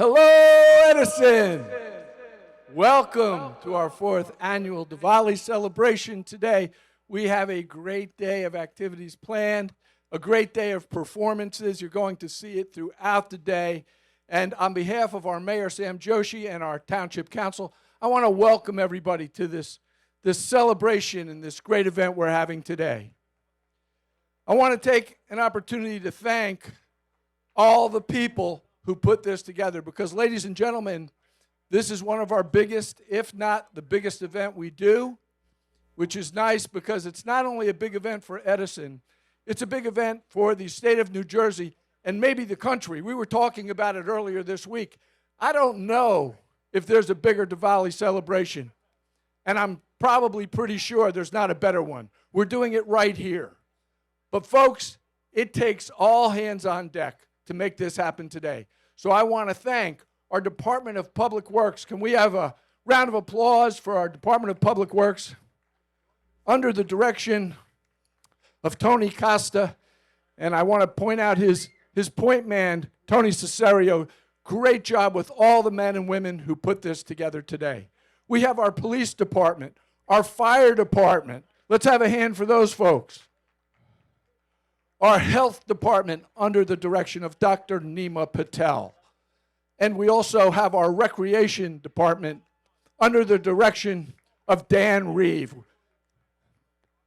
Hello, Edison. Welcome to our fourth annual Diwali celebration today. We have a great day of activities planned, a great day of performances. You're going to see it throughout the day. And on behalf of our Mayor, Sam Joshi, and our Township Council, I want to welcome everybody to this celebration and this great event we're having today. I want to take an opportunity to thank all the people who put this together because, ladies and gentlemen, this is one of our biggest, if not the biggest event we do, which is nice because it's not only a big event for Edison, it's a big event for the state of New Jersey and maybe the country. We were talking about it earlier this week. I don't know if there's a bigger Diwali celebration, and I'm probably pretty sure there's not a better one. We're doing it right here. But folks, it takes all hands on deck to make this happen today. So I want to thank our Department of Public Works. Can we have a round of applause for our Department of Public Works under the direction of Tony Costa? And I want to point out his point man, Tony Cesario. Great job with all the men and women who put this together today. We have our police department, our fire department. Let's have a hand for those folks. Our health department under the direction of Dr. Nima Patel. And we also have our recreation department under the direction of Dan Reeve.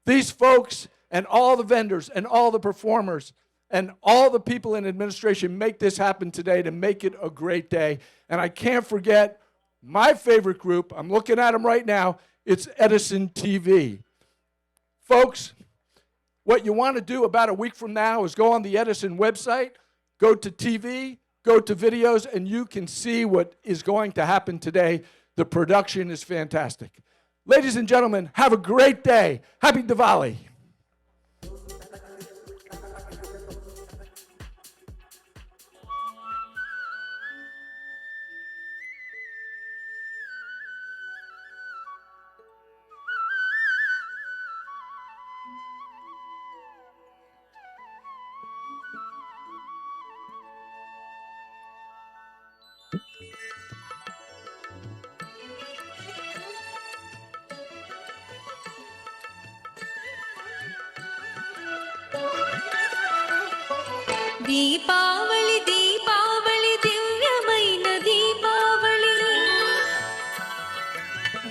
These folks and all the vendors and all the performers and all the people in administration make this happen today to make it a great day. And I can't forget my favorite group. I'm looking at them right now. It's Edison TV. Folks, what you want to do about a week from now is go on the Edison website, go to TV, go to videos, and you can see what is going to happen today. The production is fantastic. Ladies and gentlemen, have a great day. Happy Diwali. Deepavali Deepavali దివ్యమైన దీపావళి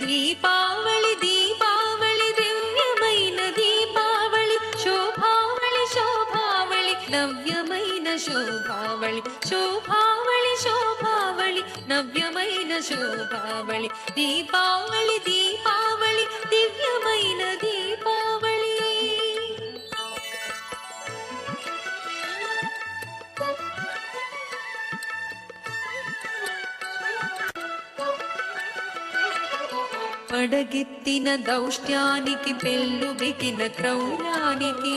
దీపావళి దీపావళి దివ్యమైన దీపావళి శోభావళి శోభావళి నవ్యమైన శోభావళి శోభావళి శోభావళి నవ్యమైన శోభావళి దీపావళి దీపావళి దివ్యమైన దీపావళి పడగెత్తిన దౌష్ట్యానికి పెళ్ళుబికిన క్రౌర్యానికి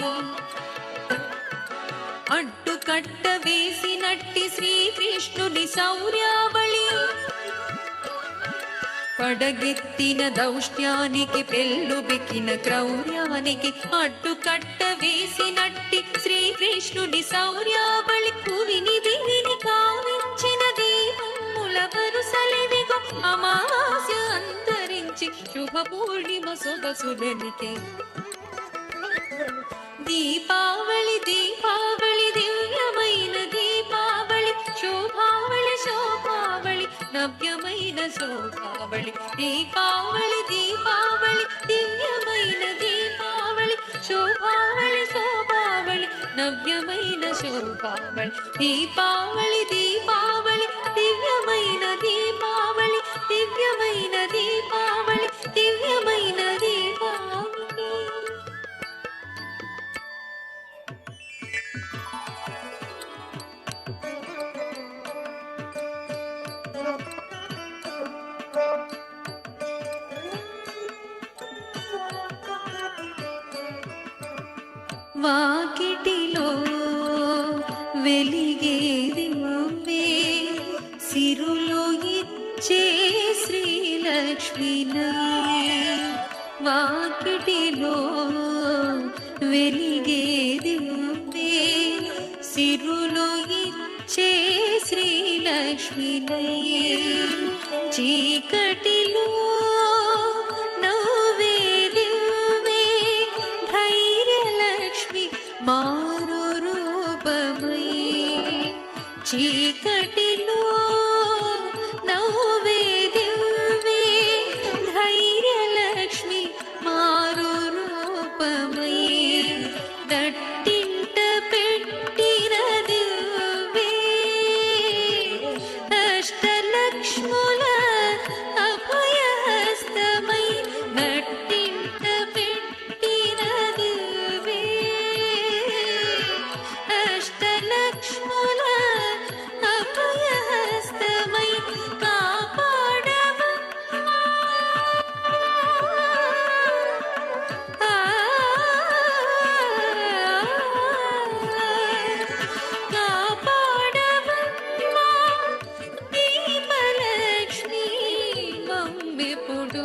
అడ్డుకట్ట వేసినట్టి శ్రీకృష్ణుని శౌర్యావళి పడగెత్తిన దౌష్ట్యానికి పెళ్ళుబికిన క్రౌర్యానికి అడ్డుకట్ట వేసినట్టి శ్రీకృష్ణుని శౌర్యావళి పువిని దివిని కావించిన దీపముల వరుసలివిగో అమావాస్య అంతరించి శుభ పూర్ణిమ సొగసులనికే దీపావళి దీపావళి దివ్యమైన దీపావళి శోభావళి శోభావళి నవ్యమైన శోభావళి దీపావళి దీపావళి దివ్యమైన దీపావళి శోభావళి శోభావళి నవ్యమైన శోభావళి దీపావళి దీపావళి దివ్యమైన దీపావళి దివ్యమైన దీపావళి దివ్యమైన దీపావళి వాకిటిలో వెలిగేది నువ్వే సిరులు ఇచ్చే శ్రీలక్ష్మినై వాకిటిలో వెలిగేది నువ్వే సిరులు ఇచ్చే శ్రీలక్ష్మి శ్రీలక్ష్మినై చీకటిలో నవ్వే దివ్వే ధైర్యలక్ష్మి మారు రూపమై చీకటిలో నవ్వే దివ్వే ధైర్యలక్ష్మి మారు రూపమై దట్టింట పెట్టిన దివ్వే అష్టలక్ష్ముల అభయహస్తమై నట్టింట పెట్టిన దివ్వే అష్టలక్ష్ముల అభయహస్తమై కాపాడవమ్మా కాపాడవమ్మా దీపలక్ష్మి మమ్మెప్పుడు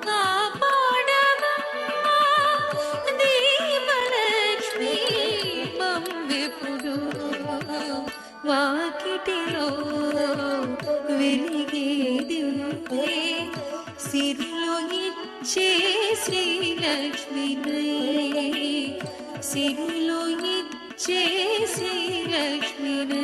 కాపాడవమ్మా దీపలక్ష్మి మమ్మెప్పుడు వాకిటిలో వెలిగే దివ్వే సిరిలో ఇచ్చే శ్రీలక్ష్మినై సిరిలో ఇచ్చే శ్రీలక్ష్మినై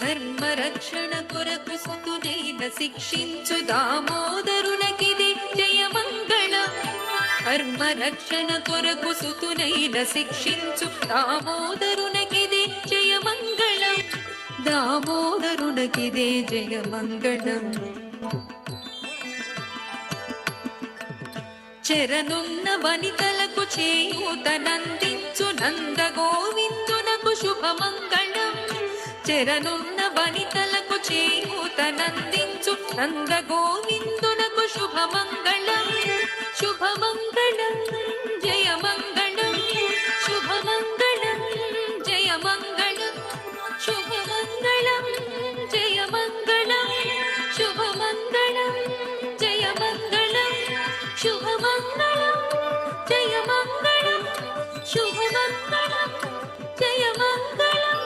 ధర్మరక్షణ కొరకు సుతునైన శిక్షించు దామోదరునకిది జయమంగళం ధర్మరక్షణ కొరకు సుతునైన శిక్షించు దామోదరునకిది జయమంగళం దామోదరునకిదే జయమంగళం చెరనున్న వనితలకు చేయూతనందించు నంద గోవిందునకు శుభమంగళం చెరనున్న వనితలకు చేయూతనందించు నంద గోవిందునకు శుభమంగళం శుభమంగళం జయమంగళం శుభమంగళం జయమంగళం శుభమంగళం జయమంగళం శుభమంగళం జయమంగళం శుభమంగళం జయమంగళం శుభమంగళం జయమంగళం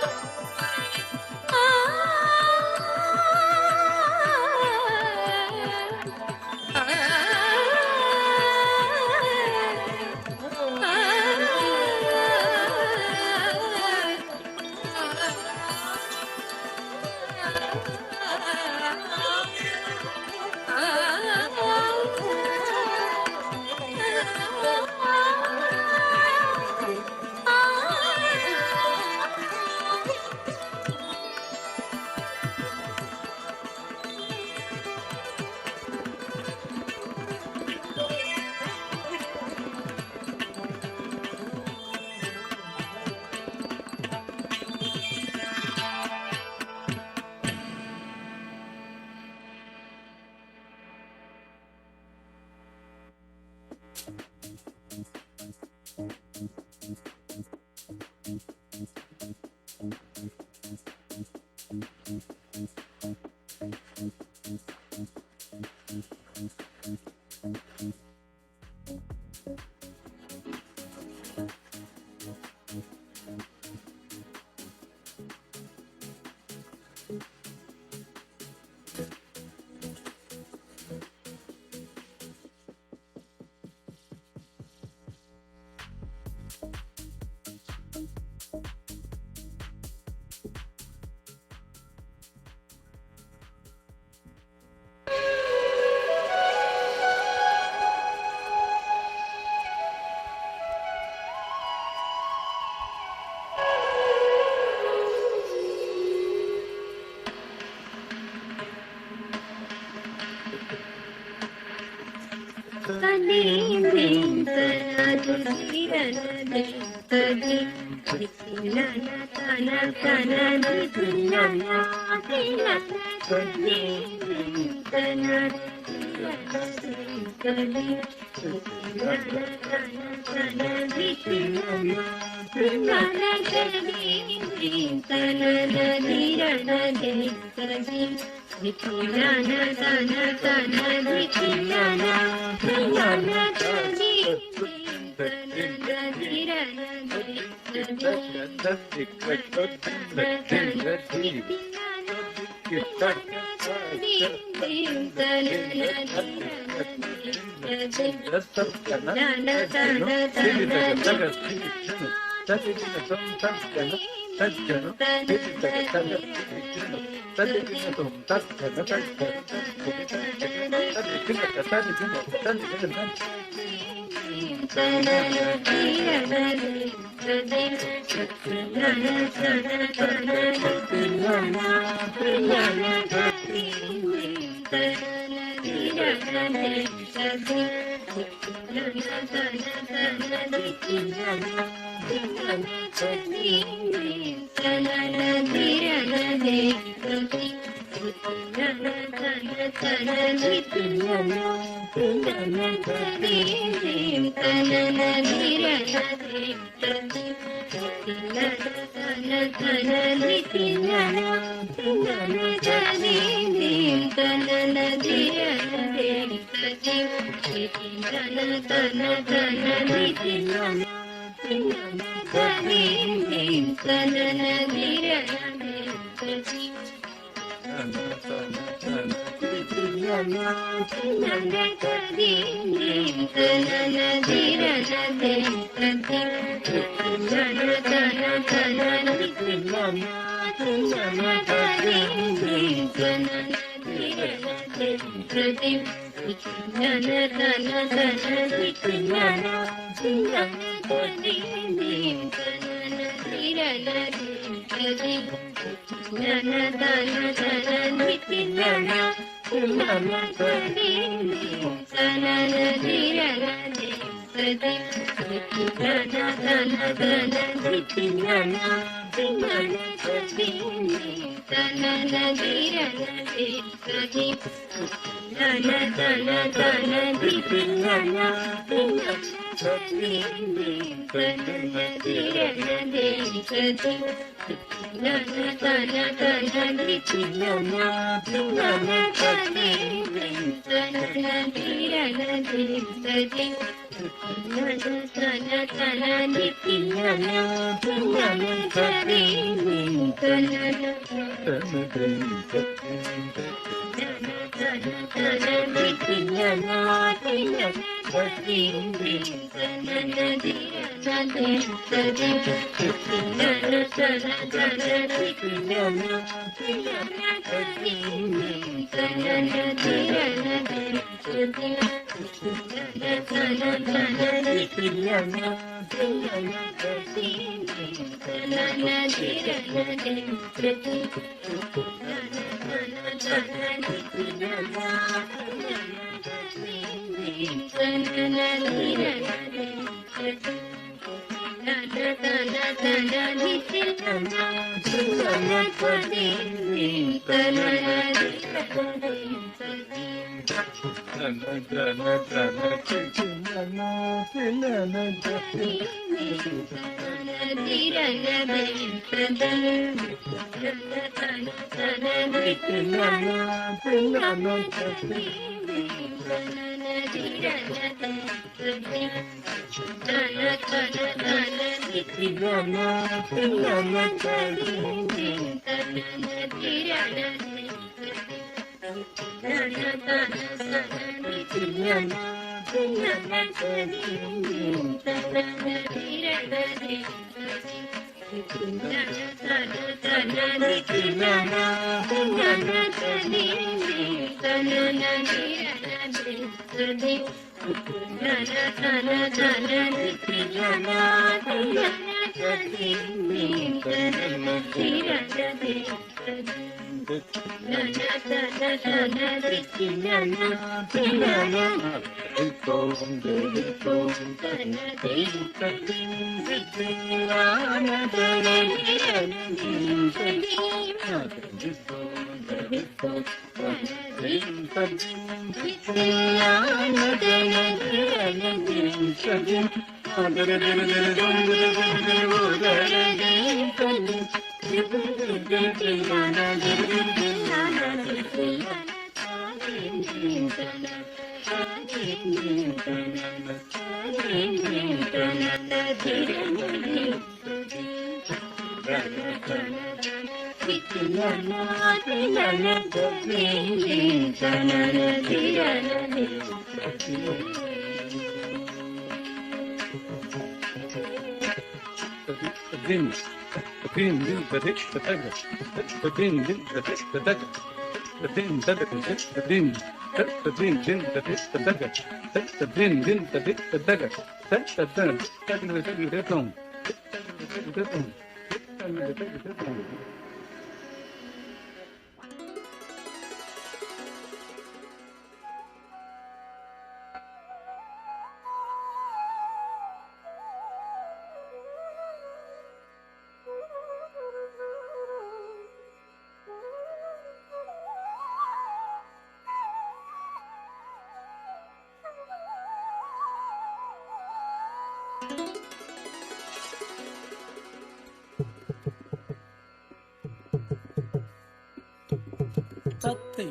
தத்தை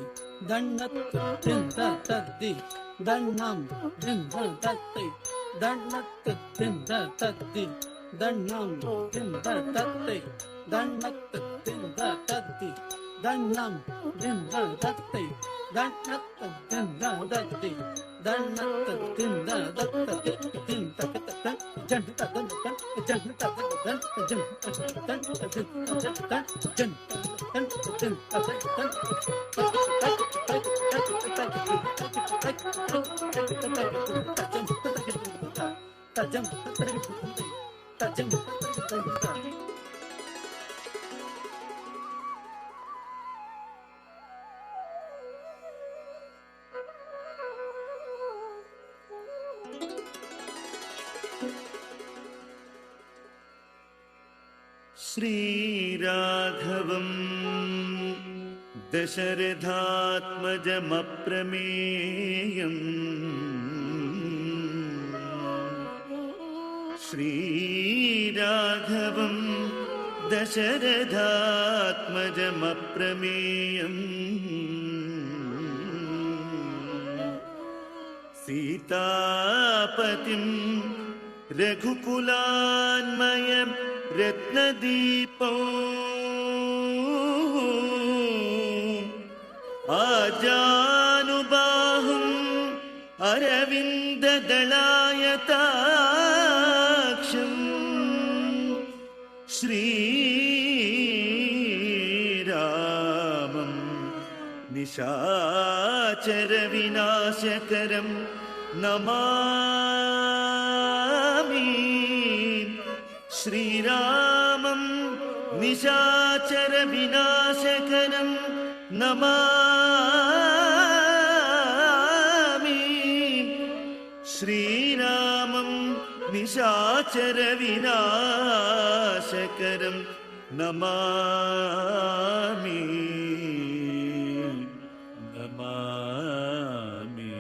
தண்ணத்து திந்த தத்தி தண்ணம் திந்த தத்தை தண்ணத்து திந்த தத்தி தண்ணம் திந்த தத்தை தண்ணத்து திந்த தத்தி தண்ணம் திந்த தத்தை தண்ணத்து திந்த தத்தி தண்ணத்து திந்த தத்தை திந்த தத்தை ஜன்ன தத்தை ஜன்ன தத்தை श्रीराघवं दशरथात्मजमप्रमेयम् श्रीराघवं दशरथात्मजमप्रमेयम् सीतापतिं रघुकुलान्मयं रत्नदीपो आजानुबाहुम् अरविन्ददलायताक्षम् श्रीरामं निशाचरविनाशकरं नमामि श्रीरामं निशाचरविनाशकरं नमामि श्रीरामं निशाचरविनाशकरं नमामि नमामि।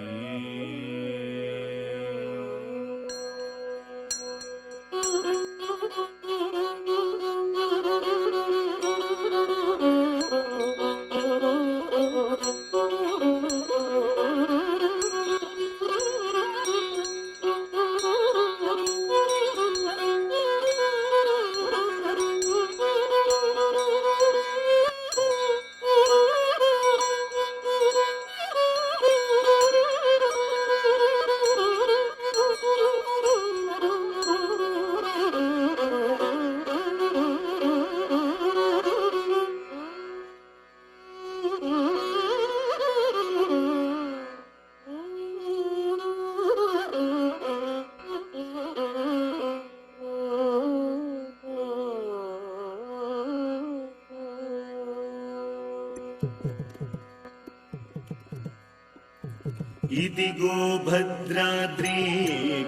ఇదిగో భద్రాద్రి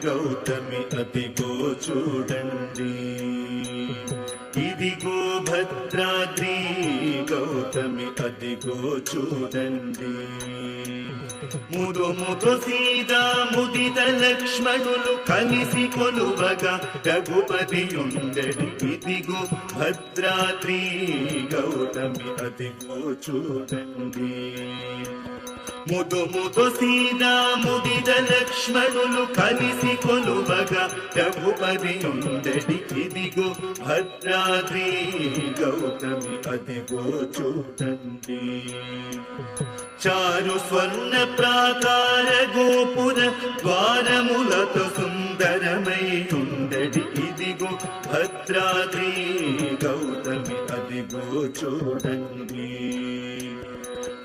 గౌతమి అదిగో చూడండి, ఇదిగో భద్రాద్రి గౌతమి అదిగో చూడండి. ముదు సీతా ముదిత లక్ష్మణులు కలిసి కొలువగా రఘుపతి ఉండెడి, ఇదిగో భద్రాద్రి గౌతమి అదిగో చూడండి. ముదు సీతా ముదిత లక్ష్మణులు కలిసి కొలువగా రఘుపతి ఉండెడి, ఇదిగో భద్రాద్రి గౌతమి అదిగో చూడండి. చారు స్వర్ణ ప్రాకార గోపుర ద్వారములతో సుందరమై ఉండెడి, ఇదిగో భద్రాద్రి గౌతమి అదిగో చూడండి.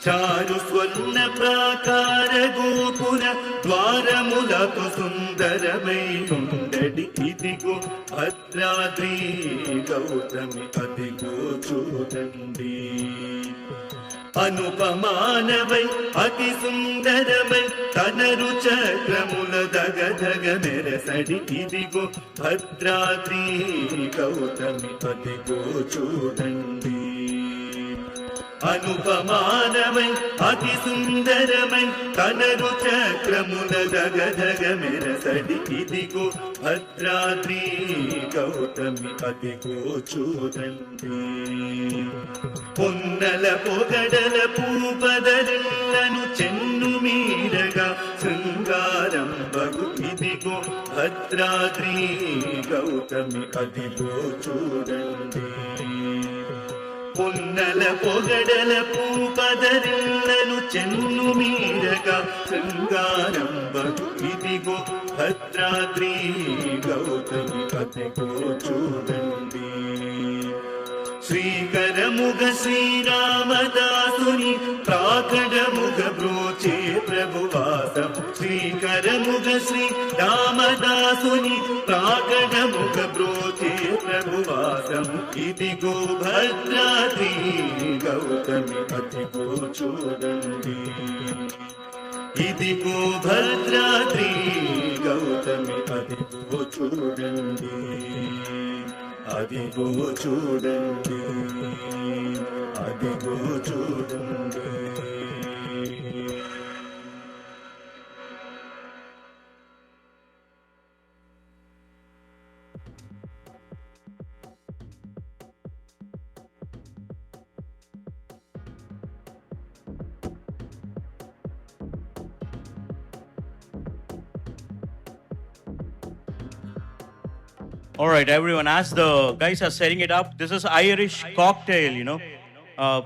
చారు స్వర్ణ ప్రాకార గోపుర ద్వారములతో సుందరమై ఉండెడి, ఇదిగో భద్రాద్రి గౌతమి అదిగో చూడండి. అనుపమానవై అతి సుందరమై తనరు చక్రముల దగదగ మెరసడి, ఇదిగో భద్రాద్రి గౌతమి అదిగో చూడండి. అనుపమానమై అతి సుందరమై తనరు చక్రముల దగదగ మెరసడి, ఇదిగో భద్రాద్రి గౌతమి అదిగో చూడండి. పొన్నల పొగడల పూపదలను చెన్ను మీరగా శృంగారం బగు, ఇదిగో భద్రాద్రి గౌతమి అదిగో చూడండి. పొన్నల పొగడల పూపదలను చెన్ను మీరగా శృంగారం బగు, ఇదిగో భద్రాద్రి గౌతమి అదిగో చూడండి. శ్రీకరముగ శ్రీరామదాసుని ప్రాకడముగ బ్రోచే ప్రభువాసం, శ్రీకరముగ శ్రీ రామదాసుని ప్రాకడముగ బ్రోచే ప్రభువాసం, ఇదిగో భద్రాద్రి గౌతమి అదిగో చూడండి. ఇదిగో భద్రాద్రి గౌతమి అదిగో చూడండి, అదిగో చూడండి, అదిగో చూడండి. All right, everyone, as the guys are setting it up, this is Irish Cocktail,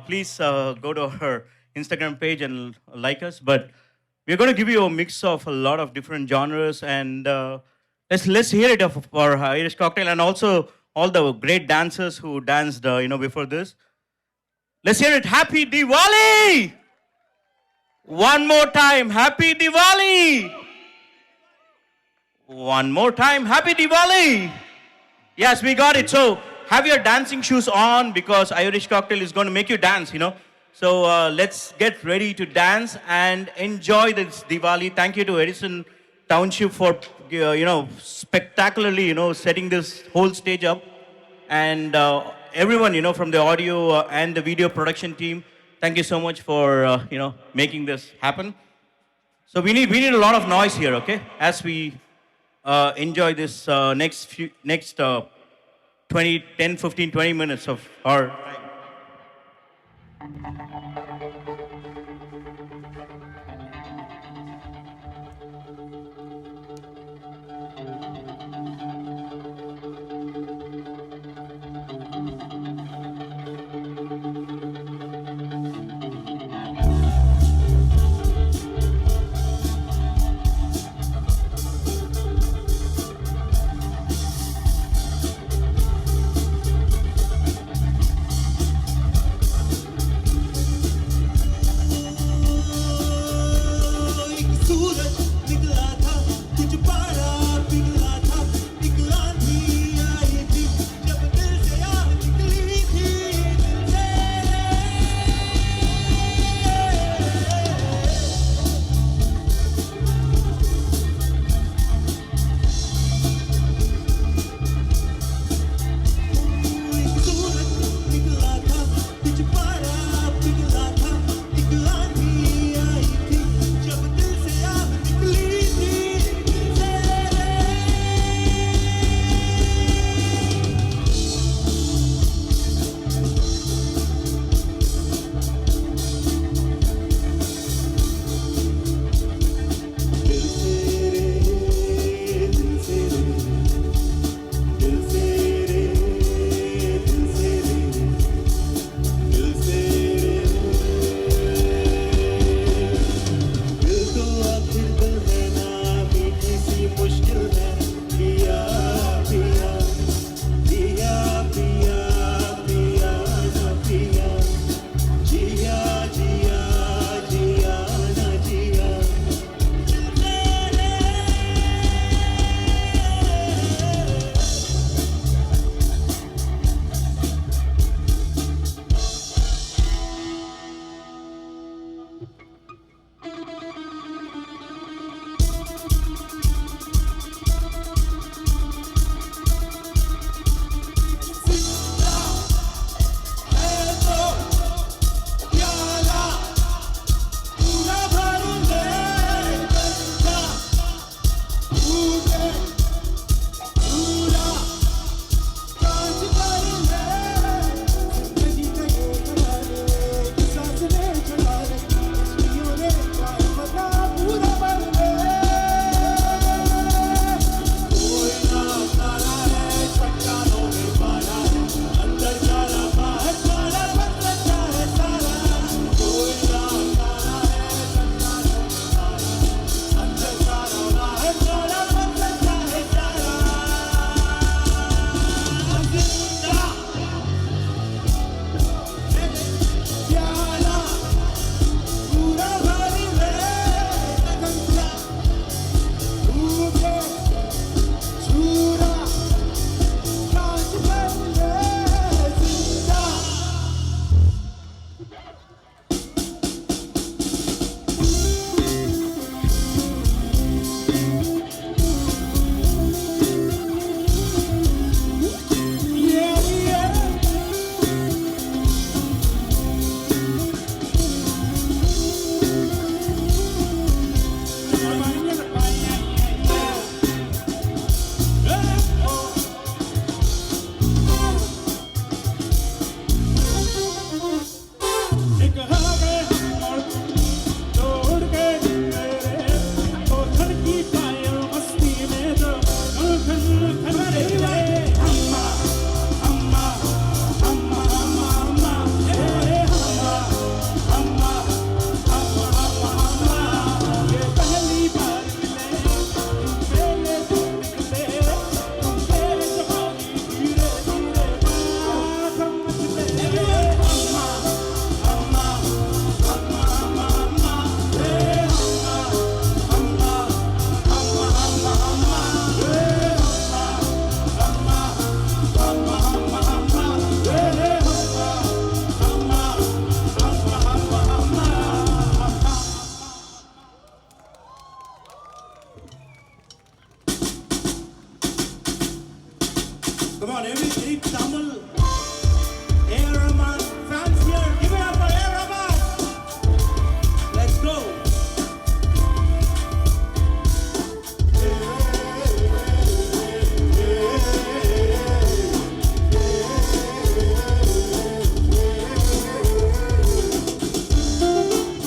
please go to our Instagram page and like us. But we're going to give you a mix of a lot of different genres, and let's hear it of our Irish Cocktail, and also all the great dancers who danced, before this. Let's hear it. Happy Diwali! One more time, Happy Diwali! One more time, Happy Diwali! Yes, we got it. So have your dancing shoes on, because Irish Cocktail is going to make you dance, So let's get ready to dance and enjoy this Diwali. Thank you to Edison Township for, spectacularly, setting this whole stage up. And everyone, from the audio and the video production team, thank you so much for, making this happen. So we need a lot of noise here, okay? As we enjoy this next 10-15-20 minutes of our time. Come on, every Tamil A.R. Rahman fans here, give it up for A.R. Rahman. Let's go.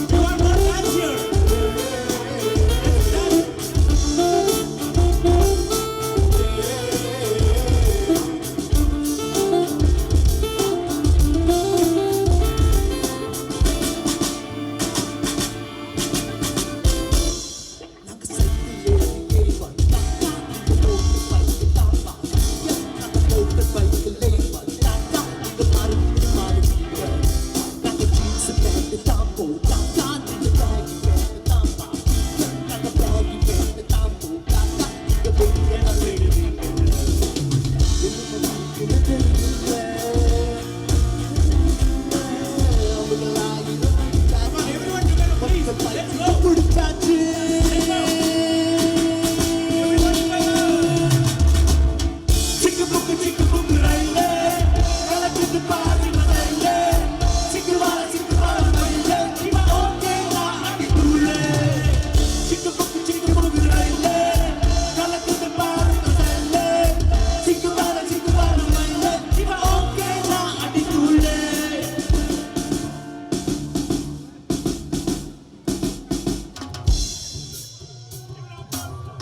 You want more fans here?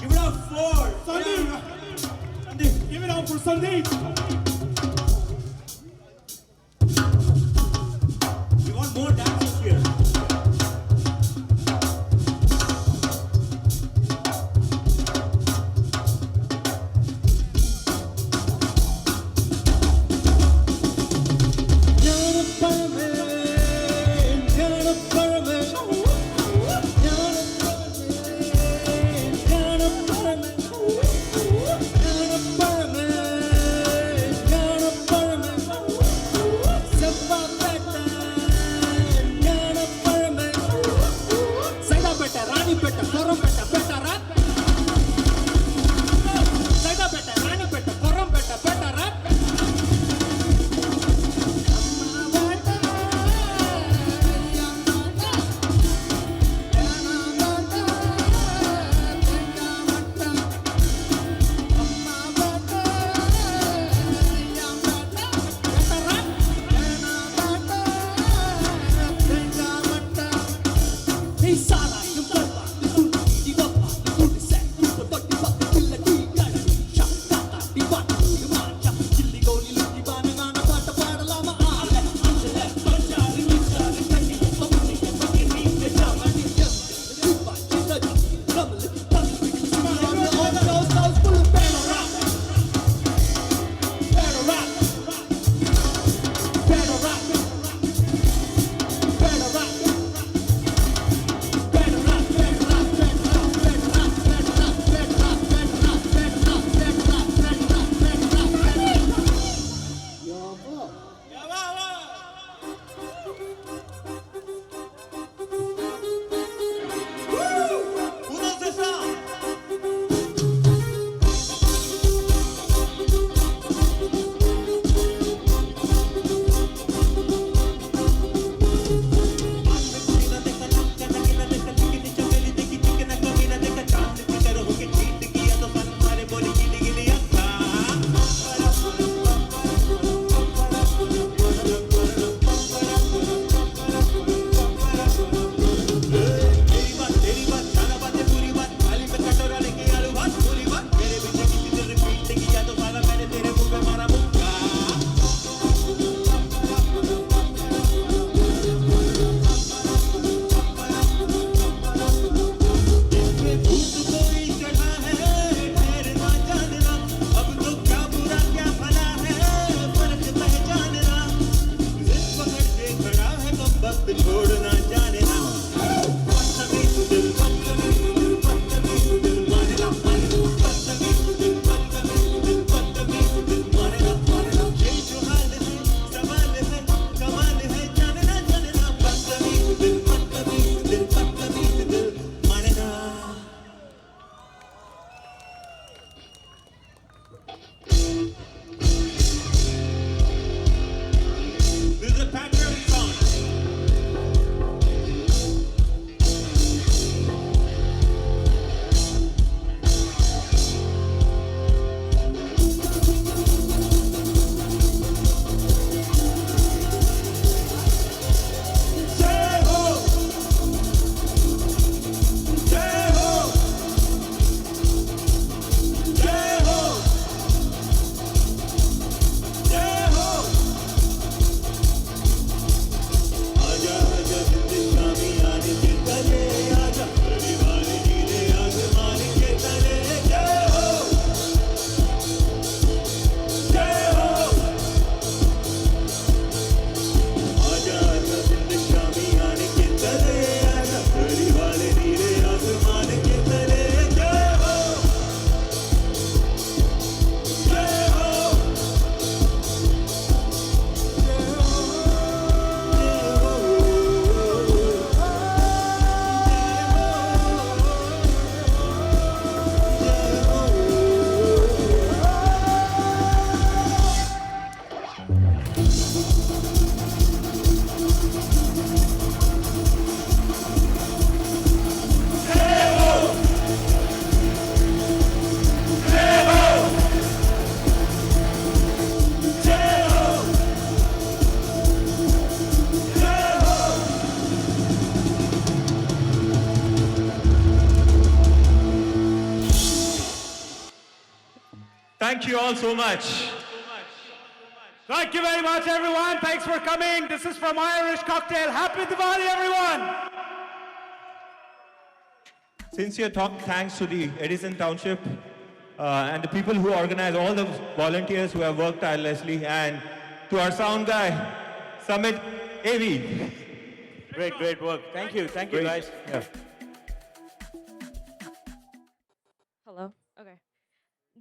Give it up for Sandeep. Sandeep, give it up for Sandeep. We want more dancers here. Thank you all so much. Thank you very much, everyone. Thanks for coming. This is from Irish Cocktail. Happy Diwali, everyone. Sincere thanks to the Edison Township and the people who organize, all the volunteers who have worked tirelessly, and to our sound guy, Samit AV. Great work. Thank you, Great. guys. Yeah. Hello. Okay.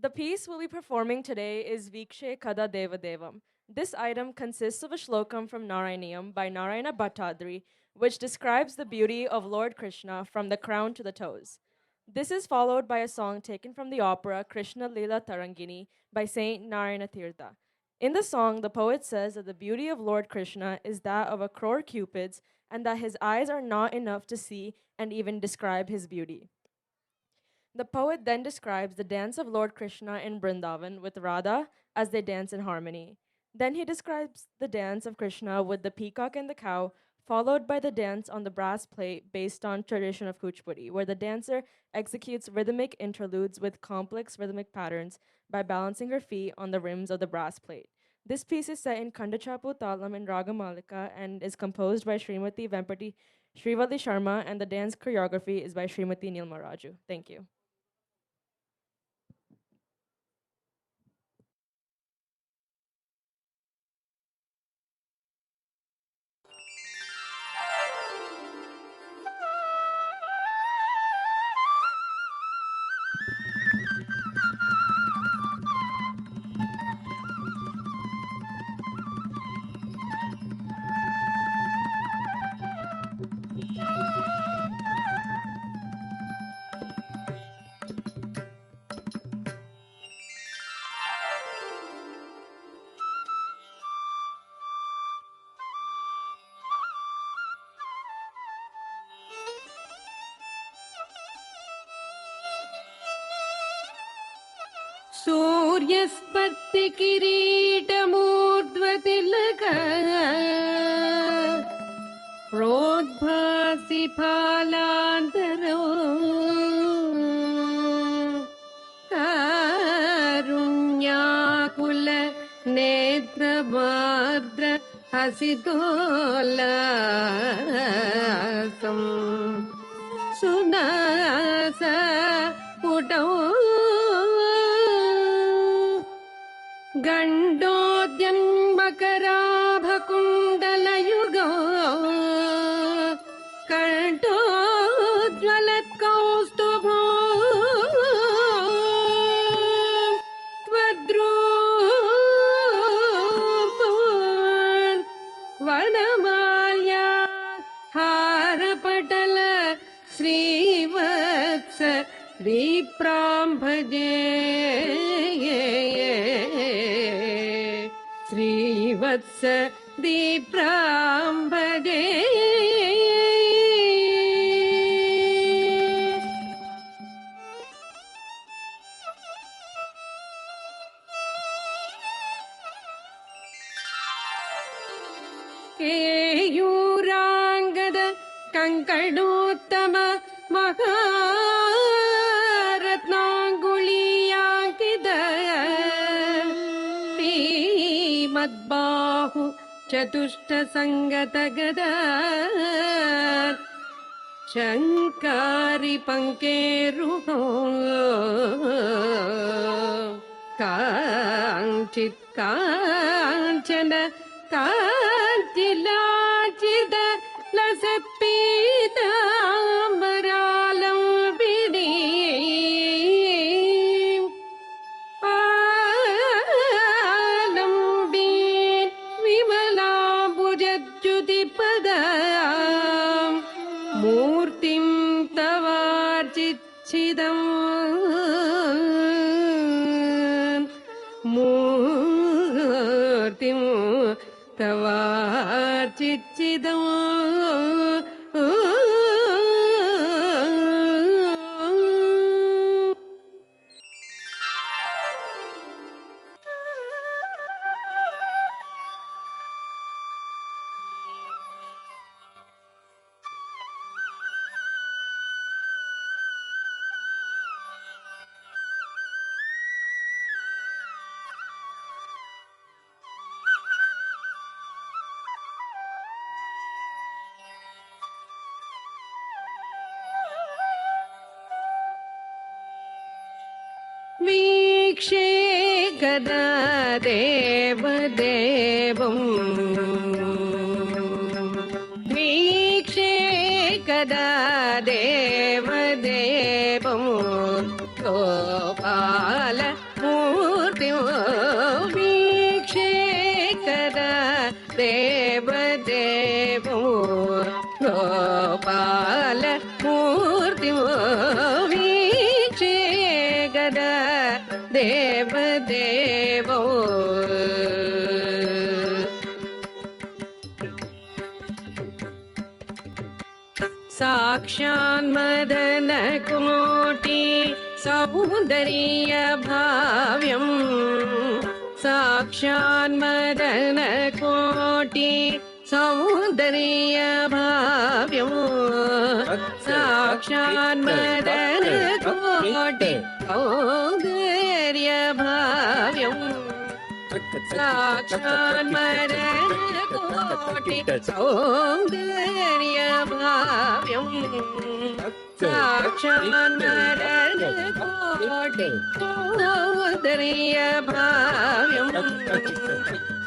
The piece we'll be performing today is Vikshe Kada Deva Devam. This item consists of a shlokam from Narayaniyam by Narayana Bhattadri, which describes the beauty of Lord Krishna from the crown to the toes. This is followed by a song taken from the opera Krishna Lila Tarangini by Saint Narayana Tirtha. In the song, the poet says that the beauty of Lord Krishna is that of a crore cupids and that his eyes are not enough to see and even describe his beauty. The poet then describes the dance of Lord Krishna in Vrindavan with Radha as they dance in harmony. Then he describes the dance of Krishna with the peacock and the cow, followed by the dance on the brass plate based on tradition of Kuchipudi, where the dancer executes rhythmic interludes with complex rhythmic patterns by balancing her feet on the rims of the brass plate. This piece is set in Kandachapu Talam in Ragamalika and is composed by Srimati Srivali Sharma, and the dance choreography is by Srimati Nilma Raju. Thank you. सूर्यस्पर्तिकिरीटमूर्ध्वतिलक प्रोद्भासि फालान्तरो कारुण्याकुल नेत्रमार्द्र हसितोल्लासम् Sunas पुटौ गण्डोद्यन्मकराभकुण्डलयुगो कण्ठोज्ज्वलत्कौस्तुभो त्वद्रूपान् वनमाल्या हारपटल Srivatsa दीप्राम्भजे Srivatsa दीप्राम्भजे केयूराङ्गद कङ्कणोत्तम महारत्नाङ्गुलीयाङ्कित श्रीमद्बाहु चतुष्टसङ्गतगदा शङ्कारि पङ्केरुहो काञ्चित् काञ्चन काञ्चिलाचित लसत्पीताम्बरालम्बिनी आलम्बीन् विमलाम्बुजद्युतिपदा मूर्तिं तवार्चिच्छिदम् मूर्तिं वीक्षे कदा देवदेवम् वीक्षे कदा देवदेवम् गोपालमूर्तिं वीक्षे कदा देवदेवम् गोपालमूर्तिं वीक्षे कदा देवदेवो साक्षान्मदनकोटि सौन्दर्यभाव्यम् साक्षान्मदनकोटि सौन्दर्यभाव्यम् साक्षान्मदनकोटि सौन्दर्यभाव्यम् साक्षान्मदनकोटि सौन्दर्यभाव्यम् साक्षान्मदनकोटि सौन्दर्यभाव्यम्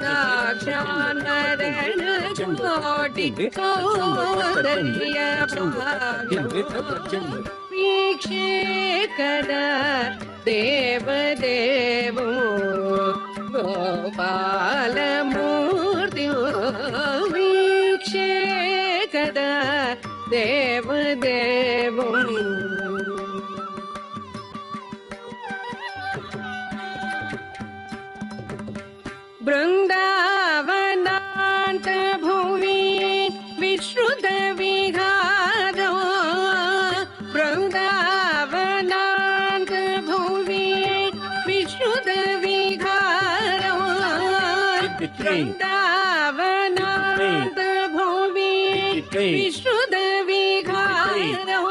साक्षान्मदनकोटि सौन्दर्यभाव्यम् वीक्षे कदा देवदेवो गोपालमूर्तिं वीक्षे कदा देवदेवम् बृन्दावनान्तभुवि विश्रुतविहारो बृन्दावनान्तभुवि विश्रुतविहारो बृन्दावनान्तभुवि विश्रुतविहारो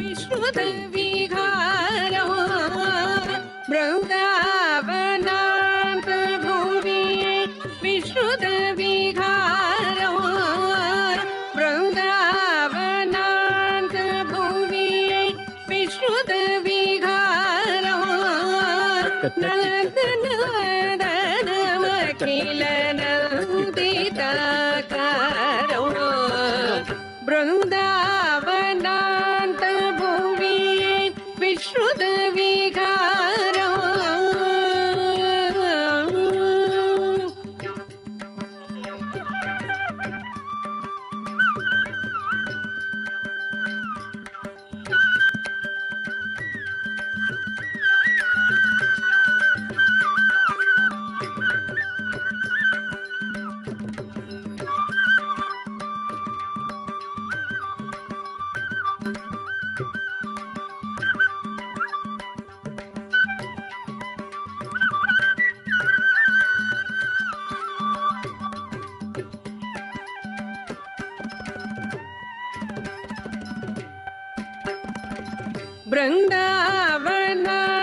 विश्रुतविहारो बृन्दावनान्तभुवि विश्रुतविहारो बृन्दावनान्तभुवि विश्रुतविहारो नन्दनमखिलनन्दिताकारो बृन्दावनान्तभुवि विश्रुतविहारो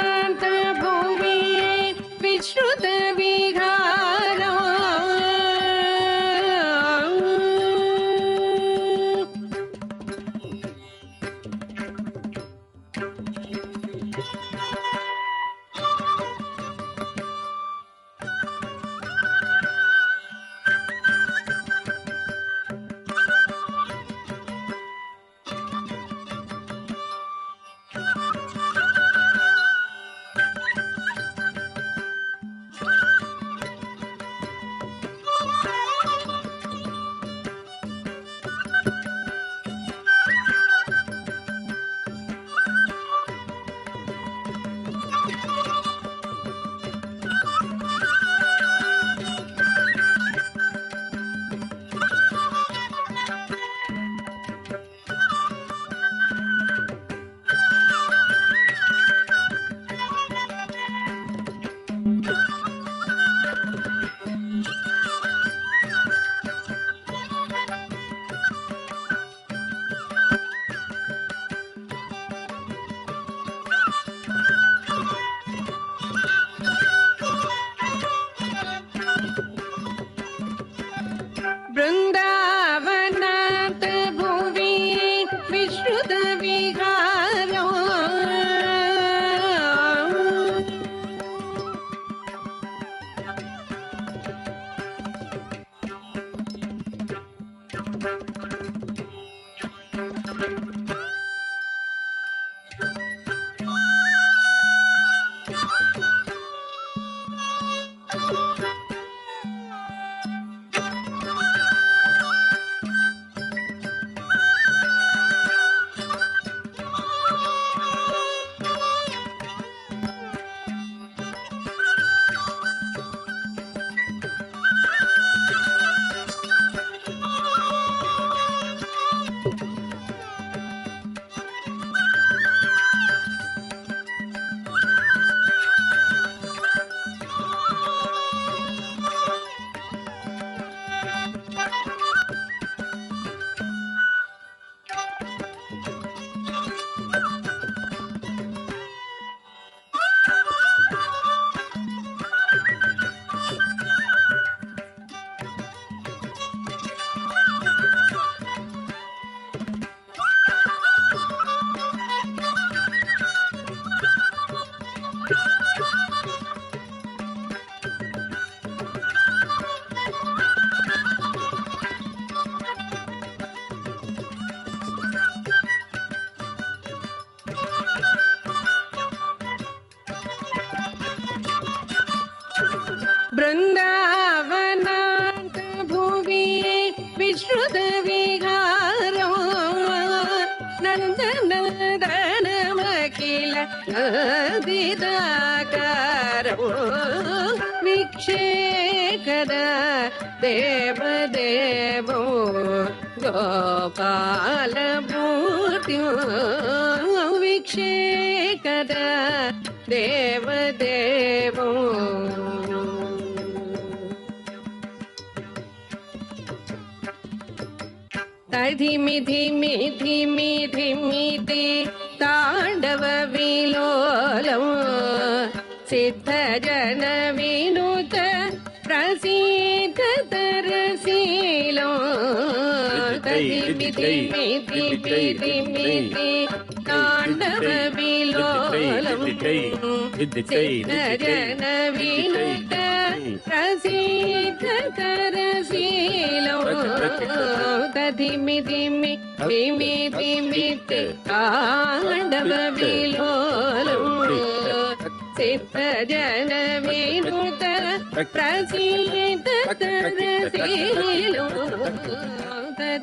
बृन्दावनान्तभुवि विश्रुतविहारो ಬೃಂದಾವನಾಂತ ಭುವಿ ವಿಶ್ರುತ ವಿಹಾರೋ ನಂದನದನಮಖಿಲ ನದಿದಾಕಾರೋ ವಿಕ್ಷೇಕದ ದೇವದೇವೋ ಗೋಪಾಲಮೂರ್ತಿಯೋ ವಿಕ್ಷೇಕದ ದೇವದೇವೋ ಧಿಮಿ ಧಿಮಿ ಧಿಮಿ ಧಿಮಿತಿ ತಾಂಡವ ವಿಲೋಲಂ ಸಿದ್ಧ ಜನ ವಿನುತ ಪ್ರಸೀತ ತರಸೀಲೋ ಧಿಮಿ ಧಿಮಿ ಧಿಮಿ ಧಿಮಿತಿ ತಾಂಡವ ವಿಲೋಲಂ ಸಿದ್ಧ ಜನ ವಿನುತ ಪ್ರಸೀತ ತರಸೀಲೋ ಧಿಮಿ ಧಿಮಿ ಧಿಮಿ ಧಿಮಿತಿ ತಾಂಡವ ವಿಲೋಲಂ ಸಿದ್ಧ ಜನ ವಿನುತ ಪ್ರಸೀತ ತರಸೀಲೋ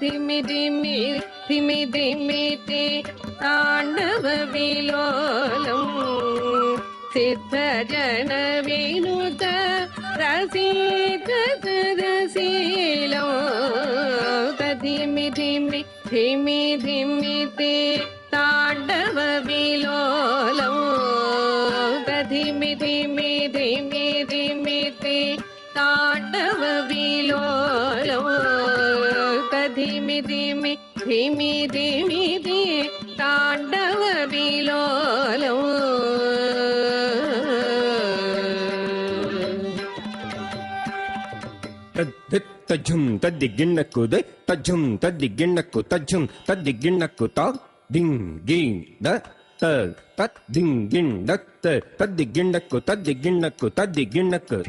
ಧಿಮಿ ಧಿಮಿ ಧಿಮಿ ಧಿಮಿತಿ ತಾಂಡವ ವಿಲೋಲಂ ಸಿದ್ಧ ಜನ ವಿನುತ ಪ್ರಸೀತ ತರಸೀಲೋ ಧಿಮಿ ಧಿಮಿ ಧಿಮಿ ಧಿಮಿತಿ ತಾಂಡವ ವಿಲೋಲಂ ಧಿಮಿ ಧಿಮಿ ಧಿಮಿ ಧಿಮಿತಿ ತಾಂಡವ ವಿಲೋಲಂ ಧಿಮಿ ಧಿಮಿ ಧಿಮಿ ಧಿಮಿತಿ ತಾಂಡವ ವಿಲೋಲಂ ತಜ್ಜುಂ ತದ್ದಿಗಿಣ್ಣಕ್ಕು ತಜ್ಜುಂ ತದ್ದಿಗಿಣ್ಣಕ್ಕು ತಜ್ಜುಂ ತದ್ದಿಗಿಣ್ಣಕ್ಕು ತ ದಿಂಗ್ ಗಿಂಗ್ ದ ತ ತತ್ ದಿಂಗ್ ಗಿಂಗ್ ದ ತ ತದ್ದಿಗಿಣ್ಣಕ್ಕು ತದ್ದಿಗಿಣ್ಣಕ್ಕು ತದ್ದಿಗಿಣ್ಣಕ್ಕು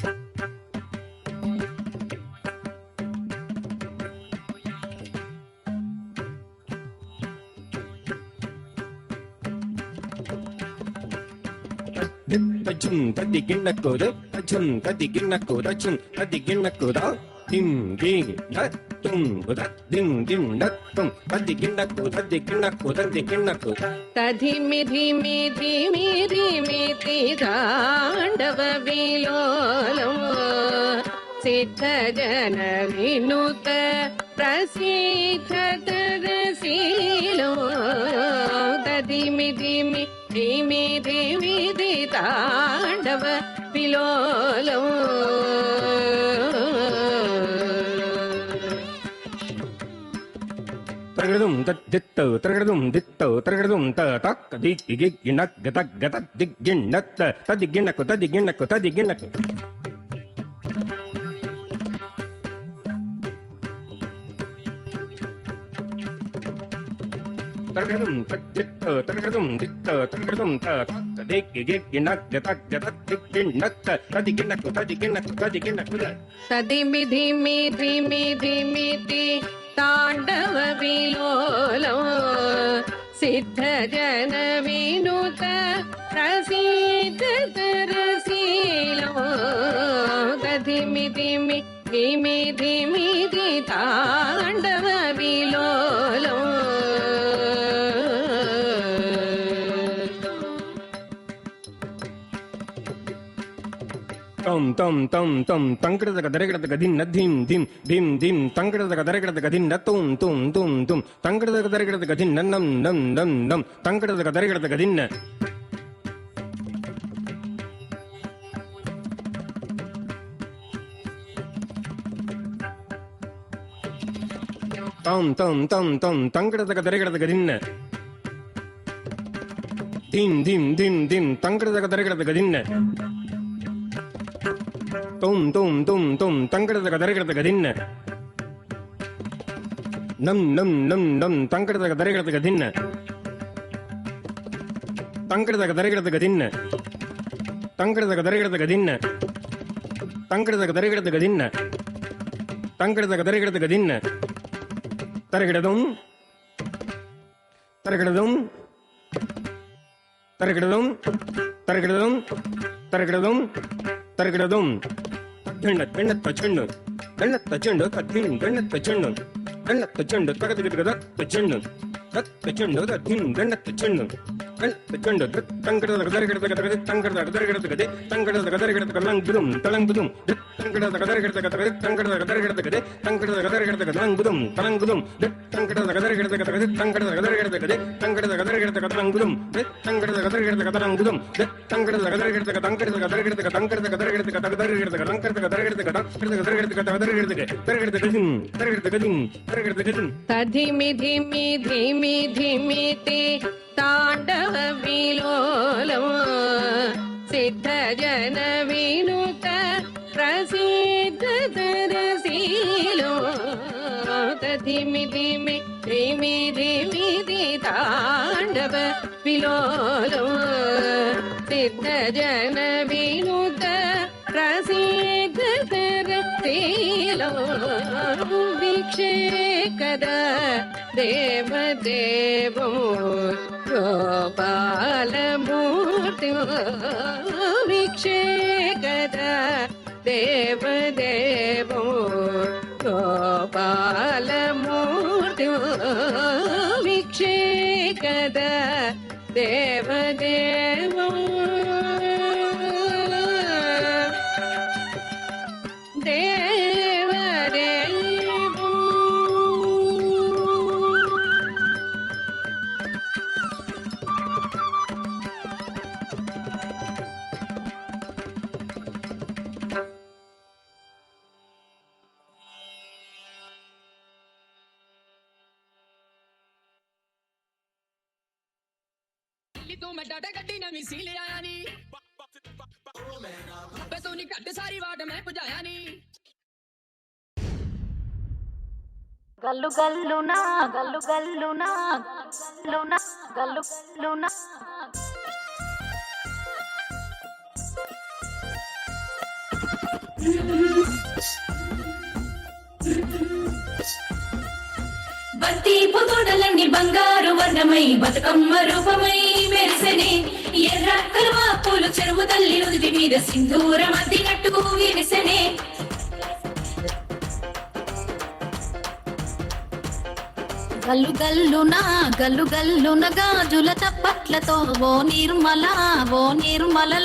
ತಜ್ಜುಂ ತದ್ದಿಗಿಣ್ಣಕ್ಕು ತಜ್ಜುಂ ತದ್ದಿಗಿಣ್ಣಕ್ಕು ತಜ್ಜುಂ ತದ್ದಿಗಿಣ್ಣಕ್ಕು the dim ding dat tum dat ding dim dat tum taddiginnakku taddiginnakku taddiginnakku ತಧಿಮಿ ಧಿಮಿ ಧಿಮಿ ಧಿಮಿತಿ ತಾಂಡವ ವಿಲೋಲಂ ಸಿದ್ಧ ಜನ ವಿನುತ ಪ್ರಸೀತ ತರಸೀಲೋ ತಧಿಮಿ ಧಿಮಿ ಧಿಮಿ ಧಿಮಿತಿ ತಾಂಡವ ವಿಲೋಲಂ ತರಗಡದುಂ ತದ್ದಿತ್ತೌ ತರಗಡದುಂ ದಿತ್ತೌ ತರಗಡದುಂ ತ ತಕ್ಕ ದಿಗ್ಗಿ ಗಿಣ್ಣಕ್ ಗತಕ್ ಗತಕ್ ದಿಗ್ಗಿಣ್ಣತ್ತ ತದ್ದಿಗಿಣ್ಣಕ್ಕು ತದ್ದಿಗಿಣ್ಣಕ್ಕು ತದ್ದಿಗಿಣ್ಣಕ್ಕು ತರಗಡದುಂ ತದ್ದಿತ್ತೌ ತರಗಡದುಂ ದಿತ್ತೌ ತರಗಡದುಂ ತ ತಕ್ಕ ದಿಗ್ಗಿ ಗಿಣ್ಣಕ್ ಗತಕ್ ಗತಕ್ ದಿಗ್ಗಿಣ್ಣತ್ತ ತದ್ದಿಗಿಣ್ಣಕ್ಕು ತದ್ದಿಗಿಣ್ಣಕ್ಕು ತದ್ದಿಗಿಣ್ಣಕ್ಕು ತಧಿಮಿ ಧಿಮಿ ಧಿಮಿ ಧಿಮಿತಿ ತಾಂಡವ ವಿಲೋಲಂ ಸಿದ್ಧ ಜನ ವಿನುತ ಪ್ರಸೀತ ತರಸೀಲೋ ಧಿಮಿ ಧಿಮಿ ಧಿಮಿ ಧಿಮಿತಿ ತಾಂಡವ ವಿಲೋಲಂ tom tom tom tom tankradaka daregadaka din nadim dim dim dim tankradaka daregadaka din natum tum tum tum tankradaka daregadaka din nam nam nam nam tankradaka daregadaka din tom tom tom tom tankradaka daregadaka din dim dim dim dim tankradaka daregadaka din tum tum tum tum tankradaka daregadaka din nam nam nam nam tankradaka daregadaka din tankradaka daregadaka din tankradaka daregadaka din tankradaka daregadaka din tankradaka daregadaka din taragadum taragadum taragadum taragadum taragadum taragadum తద్దిండ గణత చెండు గణత చెండు తద్దిం గణత చెండు గణత చెండు తగదిగద చెండు దత్త చెండు తద్దిం గణత చెండు గణత చెండు తంగడ గదరగడ తంగడ గదరగడ తంగడ గదరగడ లంగుదుం తలంగుదుం తంగడ గదరగడ తంగడ గదరగడ తంగడ గదరగడ లంగుదుం తలంగుదుం తంగడ గదరగడ తంగడ గదరగడ తంగడ గదరగడ లంగుదుం తంగడ గదరగడ లంగుదుం తంగడ గదరగడ తంగడ గదరగడ తంగడ గదరగడ తగదరగడ లంకడ గదరగడ తధిమి ధిమి ధిమి ధిమితి తాండవ విలోలం సిద్ధ జన వినుత ప్రసిద్ధ తరశీలో తధిమి ధిమి ధిమి ధిమితి తాండవ విలోలం సిద్ధ జన వినుత ప్రసిద్ధ తరశీలో వీక్షే కదా దేవదేవో గోపాలమూర్తి వీక్షే కదా దేవదేవో గోపాలమూర్తి వీక్షే కదా దేవదేవో तू मैं डाटा गड्डी नवी सी ले आया नी बे तू नी कट सारी वाट मैं पुजाया नी गल्लू गल्लू ना गल्लू गल्लू ना लूना गल्लू लूना బంతి పొదోడలన్నీ బంగారు వర్ణమై బతుకమ్మ రూపమై మెరిసెనే ఎర్ర కలువ పూలు చెరువు తల్లి నుదుటి మీద సింధూరం అద్దినట్టు విరిసెనే గల్లు గల్లున గాజుల చప్పట్లతో ఓ నిర్మల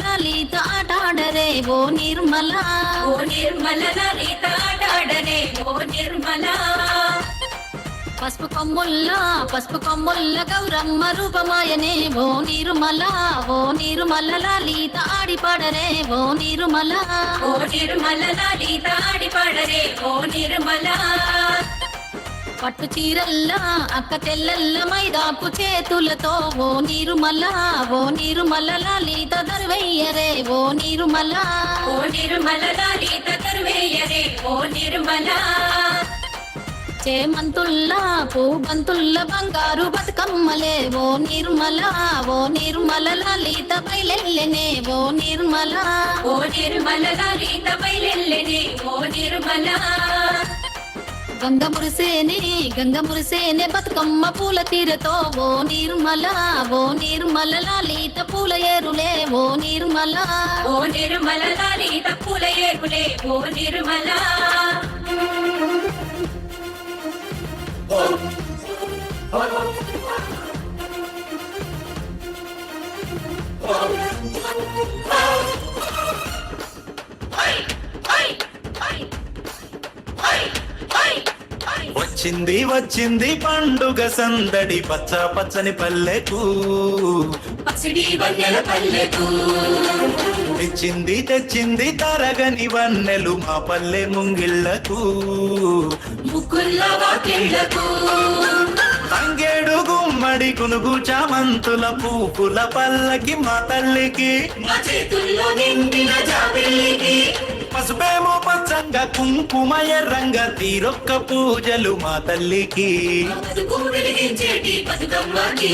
లలిత ఆటాడరే ఓ నిర్మల లలిత ఆటాడరే ఓ నిర్మల పసుపు కొమ్ముల్ల గౌరమ్మ రూపమాయనే ఓ నిర్మల లలిత ఆడిపాడరే ఓ నిర్మల లలిత ఆడిపాడరే ఓ నిర్మల పట్టు చీరల్ల అక్క తెల్లల్ల మైదాపు చేతులతో ఓ నిర్మల లలిత దర్వయ్యరే ఓ నిర్మల లలిత దర్వయ్యరే ఓ నిర్మల చేమంతుల్లా పూబంతుల్ల బంగారు బతుకమ్మలే ఓ నిర్మల లలిత బయలెల్లెనే ఓ నిర్మల లలిత బయలెల్లెనే ఓ నిర్మల గంగ మురిసేనే బతుకమ్మ పూల తీరతో ఓ నిర్మల లలిత పూల ఏరులే ఓ నిర్మల లలిత పూల ఏరులే ఓ నిర్మల వచ్చింది పండుగ సందడి పచ్చ పచ్చని పల్లెకు పసిడి వన్నెల పల్లెకు తెచ్చింది తరగని వన్నెలు మా పల్లె ముంగిళ్లకు ముక్కుల్ల వాకిళ్లకు తంగేడు గుమ్మడి కునుగు చామంతుల పూపుల పల్లకి మా తల్లికి మా చేతుల్లో నిండిన జాబిల్లికి పసుపేమో పచ్చంగా కుంకుమ ఎర్రంగా తీరొక్క పూజలు మా తల్లికి బతుకు వెలిగించేటి బతుకమ్మకి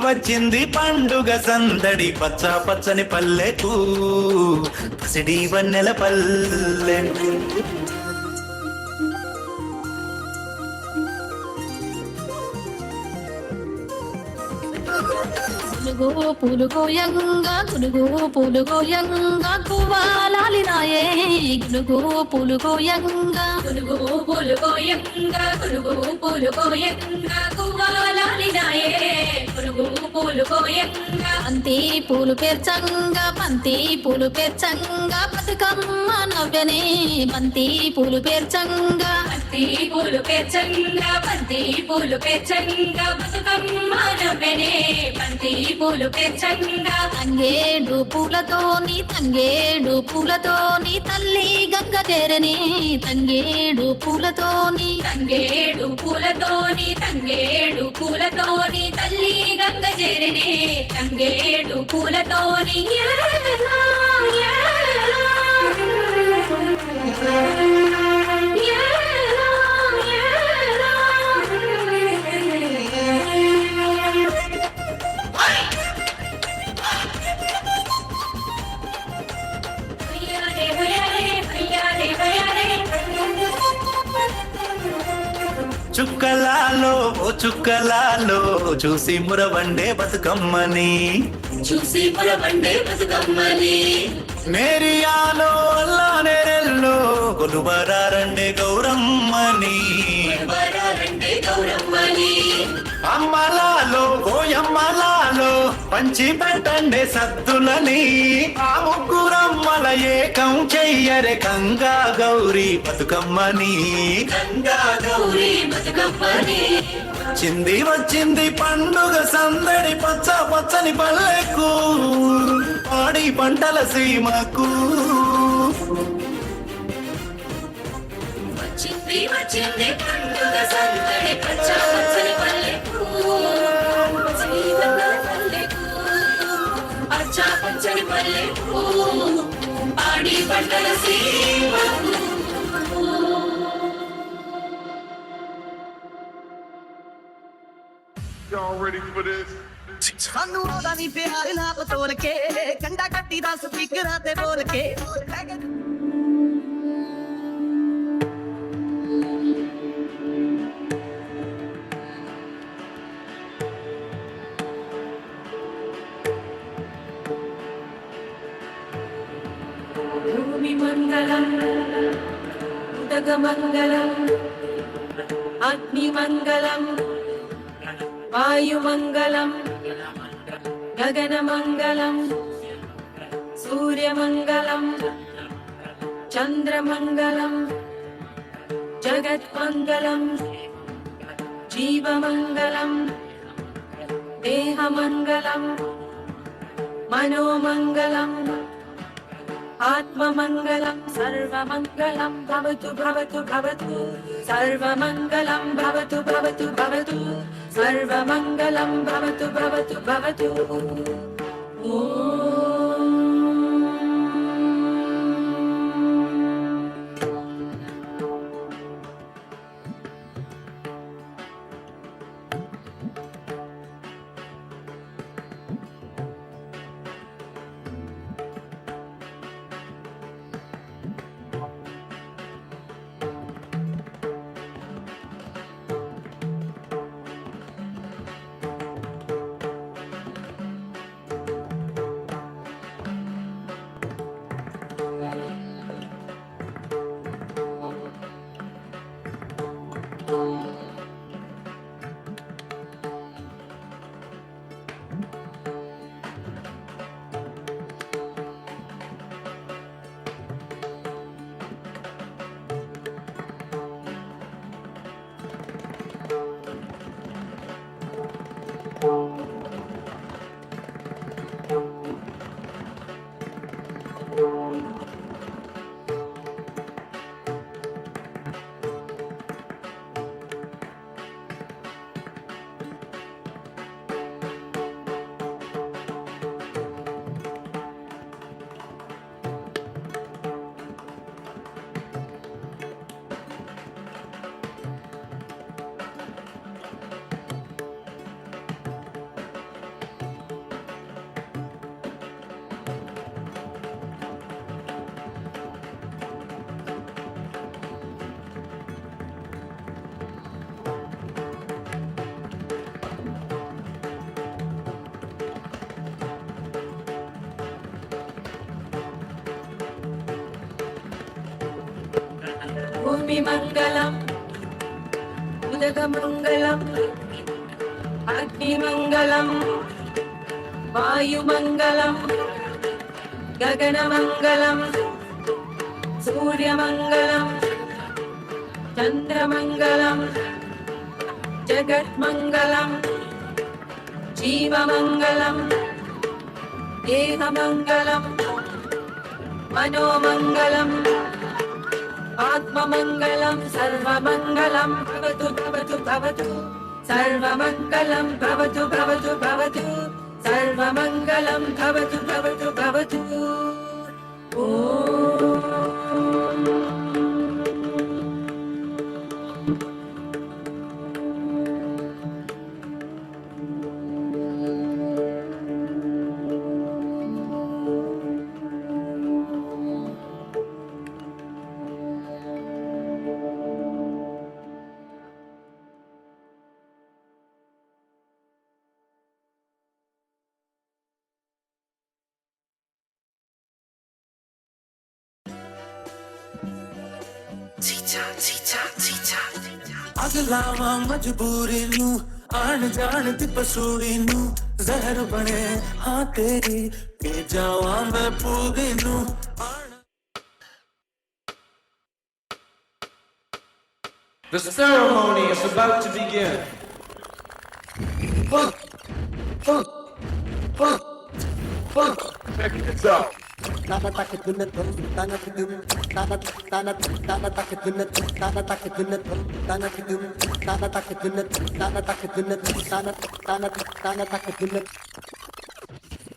వచ్చింది పండుగ సందడి పచ్చ పచ్చని పల్లెకు పసిడి వన్నెల పల్లెకు గులుగు పూలు గోయంగా గులుగు పూలు గోయంగా గువ్వాలాలి నాయే గులుగు పూలు గోయంగా గులుగు పూలు గోయంగా గులుగు పూలు గోయంగా గువ్వాలాలి నాయే గులుగు పూలు గోయంగా బంతి పూలు పేర్చంగా బతుకమ్మ నవ్వెనే బంతి పూలు పేర్చంగా బంతి పూలు పేర్చంగా బంతి పూలు పేర్చంగా బతుకమ్మ నవ్వెనే బంతి పూలు పేర్చంగా తంగేడు పూలతోని తల్లి గంగ చేరని తంగేడు పూలతోని తల్లి గంగ చేరనే తంగేడు పూలతోని చుక్కలాలో ఓ చుక్కలాలో చూసి మురవండే బతుకమ్మని చూసి పురబండే బతుకమ్మని నేరియాలో అల్లా నేరెల్లో కొలువరారండే గౌరమ్మని వరాలంటే గౌరమ్మని అమ్మలాలో ఓయమ్మలాలో పంచి పెట్టండే సద్దులని ఆ ముగ్గురమ్మల ఏకం చెయ్యరే గంగా గౌరీ బతుకమ్మని గంగా గౌరీ బతుకమ్మని వచ్చింది పండుగ సందడి పచ్చని పల్లెకు పాడి పంటల సీమకు వచ్చింది పండుగ సందడి పచ్చని పల్లెకు శ్రీవన్నెల పల్లెకు పచ్చని పల్లెకు పాడి పంటల సీమకు Y'all ready for this? ਸਾਨੂੰ ਪਿਆਰ ਨਾ ਬਤੋਰ ਕੇ ਕੰਡਾ ਕੱਟੀ ਦਾ ਸਪੀਕਰਾਂ ਤੇ ਬੋਲ ਕੇ భూమి మంగళం ఉదగ మంగళం అగ్ని మంగళం వాయుమంగళం గగనమంగళం సూర్యమంగళం చంద్రమంగళం జగత్మంగళం జీవమంగళం దేహమంగళం మనోమంగళం ఆత్మమంగళం సర్వమంగళం భవతు భవతు భవతు సర్వమంగళం భవతు భవతు భవతు సర్వమంగళం భవతు భవతు భవతు ఓం भूमिमङ्गलम् उदकमङ्गलम् अग्निमङ्गलम् वायुमङ्गलम् गगनमङ्गलम् सूर्यमङ्गलम् चन्द्रमङ्गलम् जगन्मङ्गलम् जीवमङ्गलम् देहमङ्गलम् मनोमङ्गलम् आत्ममङ्गलम् सर्वमङ्गलं भवतु भवतु भवतु सर्वमङ्गलं भवतु भवतु भवतु सर्वमङ्गलं भवतु भवतु भवतु ਅਗਲਾਵਾ ਮਜਬੂਰੀ ਨੂੰ ਆਣ ਜਾਣ ਦੀ ਪਸੂੜੀ ਨੂੰ ਜ਼ਹਿਰ ਬਣੇ ਹਾਂ ਤੇਰੀ ਪੀ ਜਾਵਾਂ ਮੈਂ ਪੂਰੀ ਨੂੰ The ceremony is about to begin. Check this out.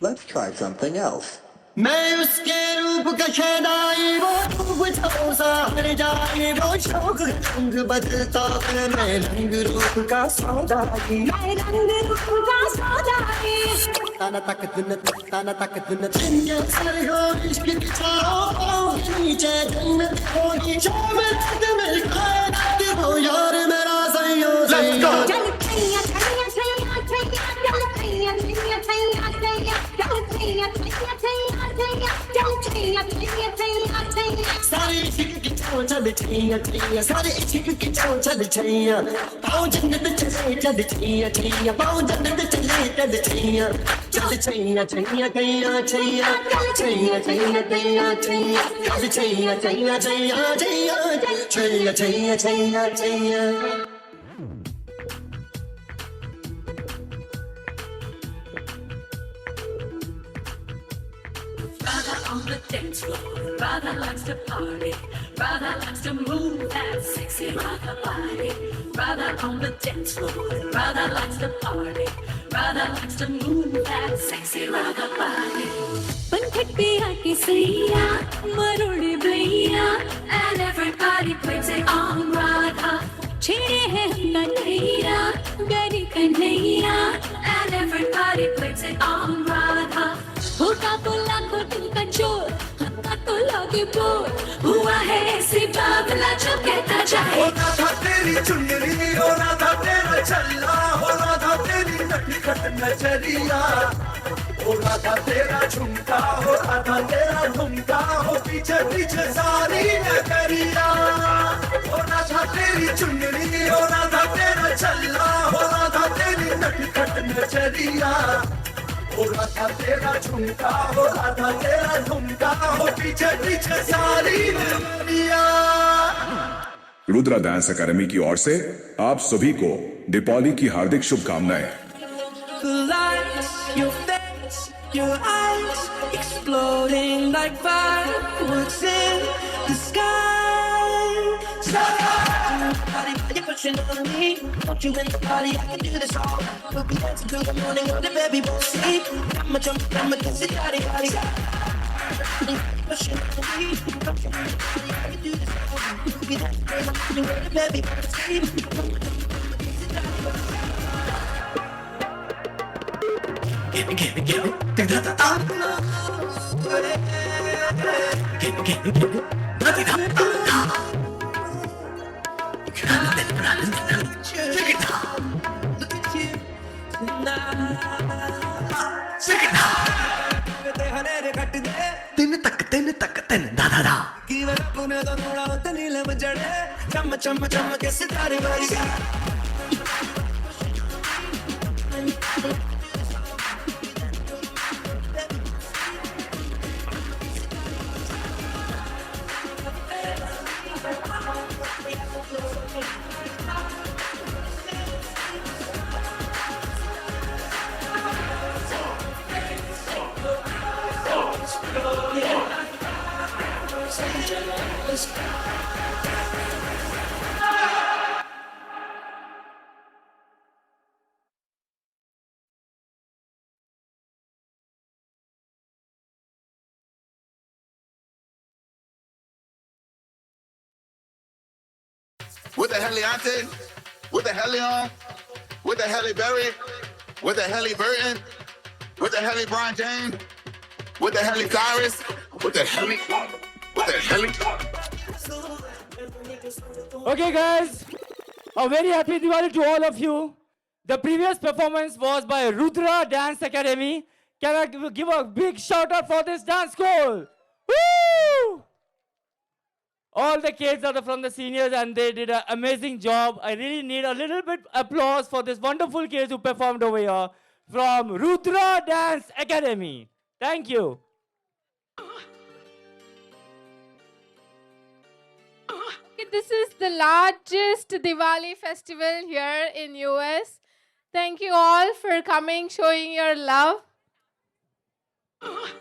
Let's try something else. मैं उसके रूप का शहनाई वो रूप था हर जाए वो शौक रंग बदलता है मैं रंग रूप का सौदाई मैं रंग रूप का सौदाई ताना तक दुन चिन्ह सर हो इश्क की छाओ नीचे जन्नत हो नीचे में मेरी कायनात हो यार मेरा सैयो सैयो चल छैया छैया छैया छैया चल छैया छैया छैया छैया चल छैया छैया छैया सारे इश्क की छाओ चल छैया छैया सारे इश्क की छाओ चल छैया पाओ जन्नत चले चल छैया छैया पाओ जन्नत चले चल छैया चल छैया छैया छैया छैया छैया छैया छैया छैया चल Chaiyya Chaiyya Chaiyya Chaiyya Chaiyya Chaiyya Chaiyya On the dance floor, Radha likes to party. Radha likes to move that sexy Radha body. Radha on the dance floor, Radha likes to party. Radha likes to move that sexy Radha body. Pankatti aaki saiya, marudi bhaiya, and everybody plays it on Radha. Chhede hai hum kanhaiya, gari kanhaiya, and everybody plays it on Radha. होगा बोला को दिल का जोर हत्ता तो लगे bore हुआ है ऐसी बावला जो कहता जाए हो राधा तेरी चुनरी हो राधा तेरा चल्ला हो राधा तेरी नटखट नजरिया हो राधा तेरा झुमका हो राधा तेरा झुमका हो पीछे पीछे सारी नगरिया हो राधा तेरी चुनरी हो राधा तेरा चल्ला हो राधा तेरी नटखट नजरिया हो राधा तेरा झुमका हो राधा तेरा झुमका हो पीछे पीछे सारी नगरिया रुद्रा डांस अकादमी की ओर से आप सभी को दीपावली की हार्दिक शुभकामनाएं। Your face, your eyes exploding like fireworks in the sky. You're pushing on me, don't you wait, party, I can do this all. We'll be dancing till the morning, when the baby won't sleep. I'ma jump, I'ma dance it, yaddy, yaddy, yaddy. Pushing on me, don't you wait, party, I can do this all. We'll be dancing till the morning, when the baby won't sleep. I'ma jump, I'ma dance it, yaddy, yaddy. Gimme, gimme, gimme, da-da-da-da. Gimme, gimme, gimme, da-da-da-da. Check it out. Look at you tonight. Check it out. दिन तक da-da-da. जड़े चम चम चम के सितारे बरसा With the Heliante, with the Helion, with the Halle Berry, with the Halle Burton, with the Halle Brian James, with the Halle Cyrus, with the Halle. Okay, guys, a very happy Diwali to all of you. The previous performance was by Rudra Dance Academy. Can I give a big shout out for this dance school? Woo! All the kids are from the seniors and they did an amazing job. I really need a little bit applause for this wonderful kids who performed over here from Rudra Dance Academy. Thank you. This is the largest Diwali festival here in US. Thank you all for coming, showing your love.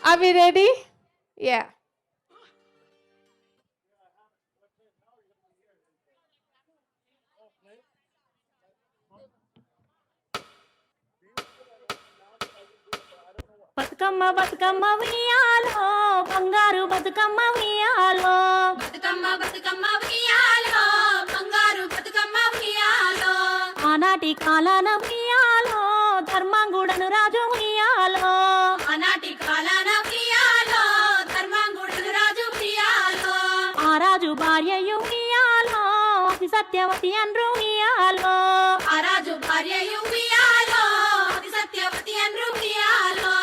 Are we ready? Yeah. Bathukamma Bathukamma ఉయ్యాలో బంగారు బతుకమ్మ ఉయ్యాలో బతుకమ్మ బతుకమ్మ ఉయ్యాలో బంగారు బతుకమ్మ ఉయ్యాలో ఆనాటి కాలాన ఉయ్యాలో ధర్మాంగుడను రాజు ఉయ్యాలో ఆనాటి కాలాన ఉయ్యాలో ధర్మాంగుడను రాజు ఉయ్యాలో ఆ రాజు భార్యయు ఉయ్యాలో అతి సత్యవతి అన్రు ఉయ్యాలో ఆ రాజు భార్యయు ఉయ్యాలో అతి సత్యవతి అన్రు ఉయ్యాలో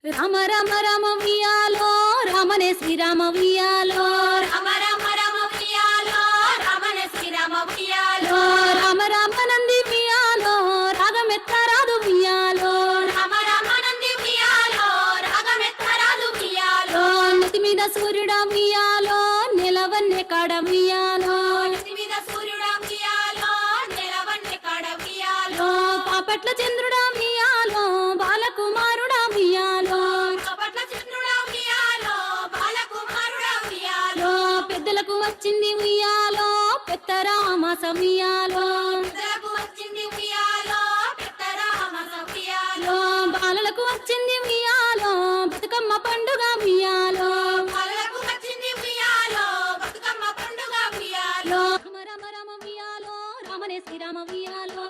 రామ రామ రామ ఉయ్యాలో రామనే శ్రీరామ ఉయ్యాలో రామ రామ రామ ఉయ్యాలో రామనే శ్రీరామ ఉయ్యాలో రామ రామ నంది ఉయ్యాలో రాగమెత్తరాదు ఉయ్యాలో రామ రామ నంది ఉయ్యాలో రాగమెత్తరాదు ఉయ్యాలో నుతి మీద సూర్యుడా ఉయ్యాలో నిలవన్నే కాడ ఉయ్యాలో నుతి మీద సూర్యుడా ఉయ్యాలో నిలవన్నే కాడ ఉయ్యాలో పాపట్ల చంద్రుడా ఉయ్యాలో బాలకుమారుడా ఉయ్యాలో పాపట్ల చంద్రుడా ఉయ్యాలో బాలకుమారుడా ఉయ్యాలో పెద్దలకు వచ్చింది ఉయ్యాలో పెద్దరామ సమయాలో పెద్దలకు వచ్చింది ఉయ్యాలో పెద్దరామ సమయాలో బాలలకు వచ్చింది ఉయ్యాలో బతుకమ్మ పండుగ ఉయ్యాలో బాలలకు వచ్చింది ఉయ్యాలో బతుకమ్మ పండుగ ఉయ్యాలో రామ రామ రామ ఉయ్యాలో రామనే శ్రీరామ ఉయ్యాలో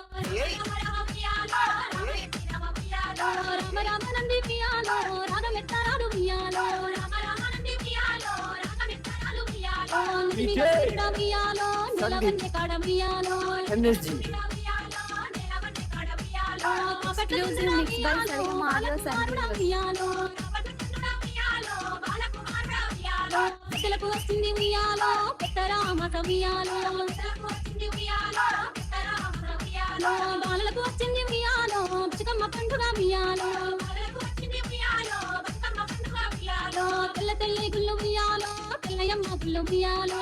రామ రామ నంది ఉయ్యాలో రాగమెత్తరాడు ఉయ్యాలో రామ రామ నంది ఉయ్యాలో రాగమెత్తరాడు ఉయ్యాలో నుతి మీద సూర్యుడా ఉయ్యాలో నిలవన్నే కాడ ఉయ్యాలో పెద్దలకు వచ్చింది ఉయ్యాలో పెద్దరామ సమయాలో బాలలకు వచ్చింది ఉయ్యాలో బతుకమ్మ పండుగ ఉయ్యాలో తెల్ల తెల్ల గుళ్ళు ఉయ్యాలో తెల్లయమ్మ గుళ్ళు ఉయ్యాలో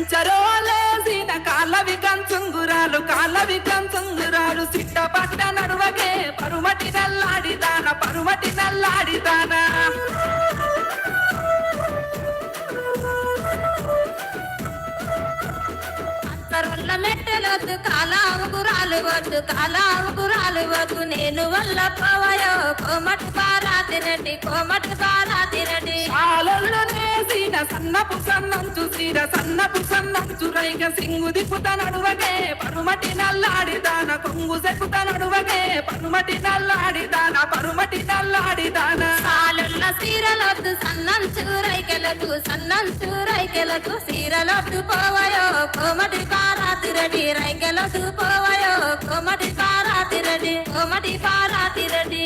కంచరోలేసిన కాలవి కంచుంగురాలు సిట్ట పట్ట నడువగే పరుమటి నల్లాడిదాన అంతరుల మెట్టలొద్దు కాలావు గురాలు వద్దు నేను వల్ల పోవయో కోమటి బారా తినటి ఆలల్లో నేసిన సన్నపు సన్నంచు రైగ సింగు దిప్పుత నడువగే పరుమటి నల్లాడిదాన కొంగు సెప్పుత నడువగే పరుమటి నల్లాడిదాన కాలుల్ల సీరలొద్దు సన్నంచూరై కెలకు సన్నంచూరై కెలకు సీరలొద్దు పోవయో కోమటి పారాతి రెడ్డి రైకెలొద్దు పోవయో కోమటి పారాతి రెడ్డి కోమటి పారాతి రెడ్డి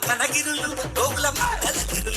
వనగిరులు గోగుల మాటలగిరులు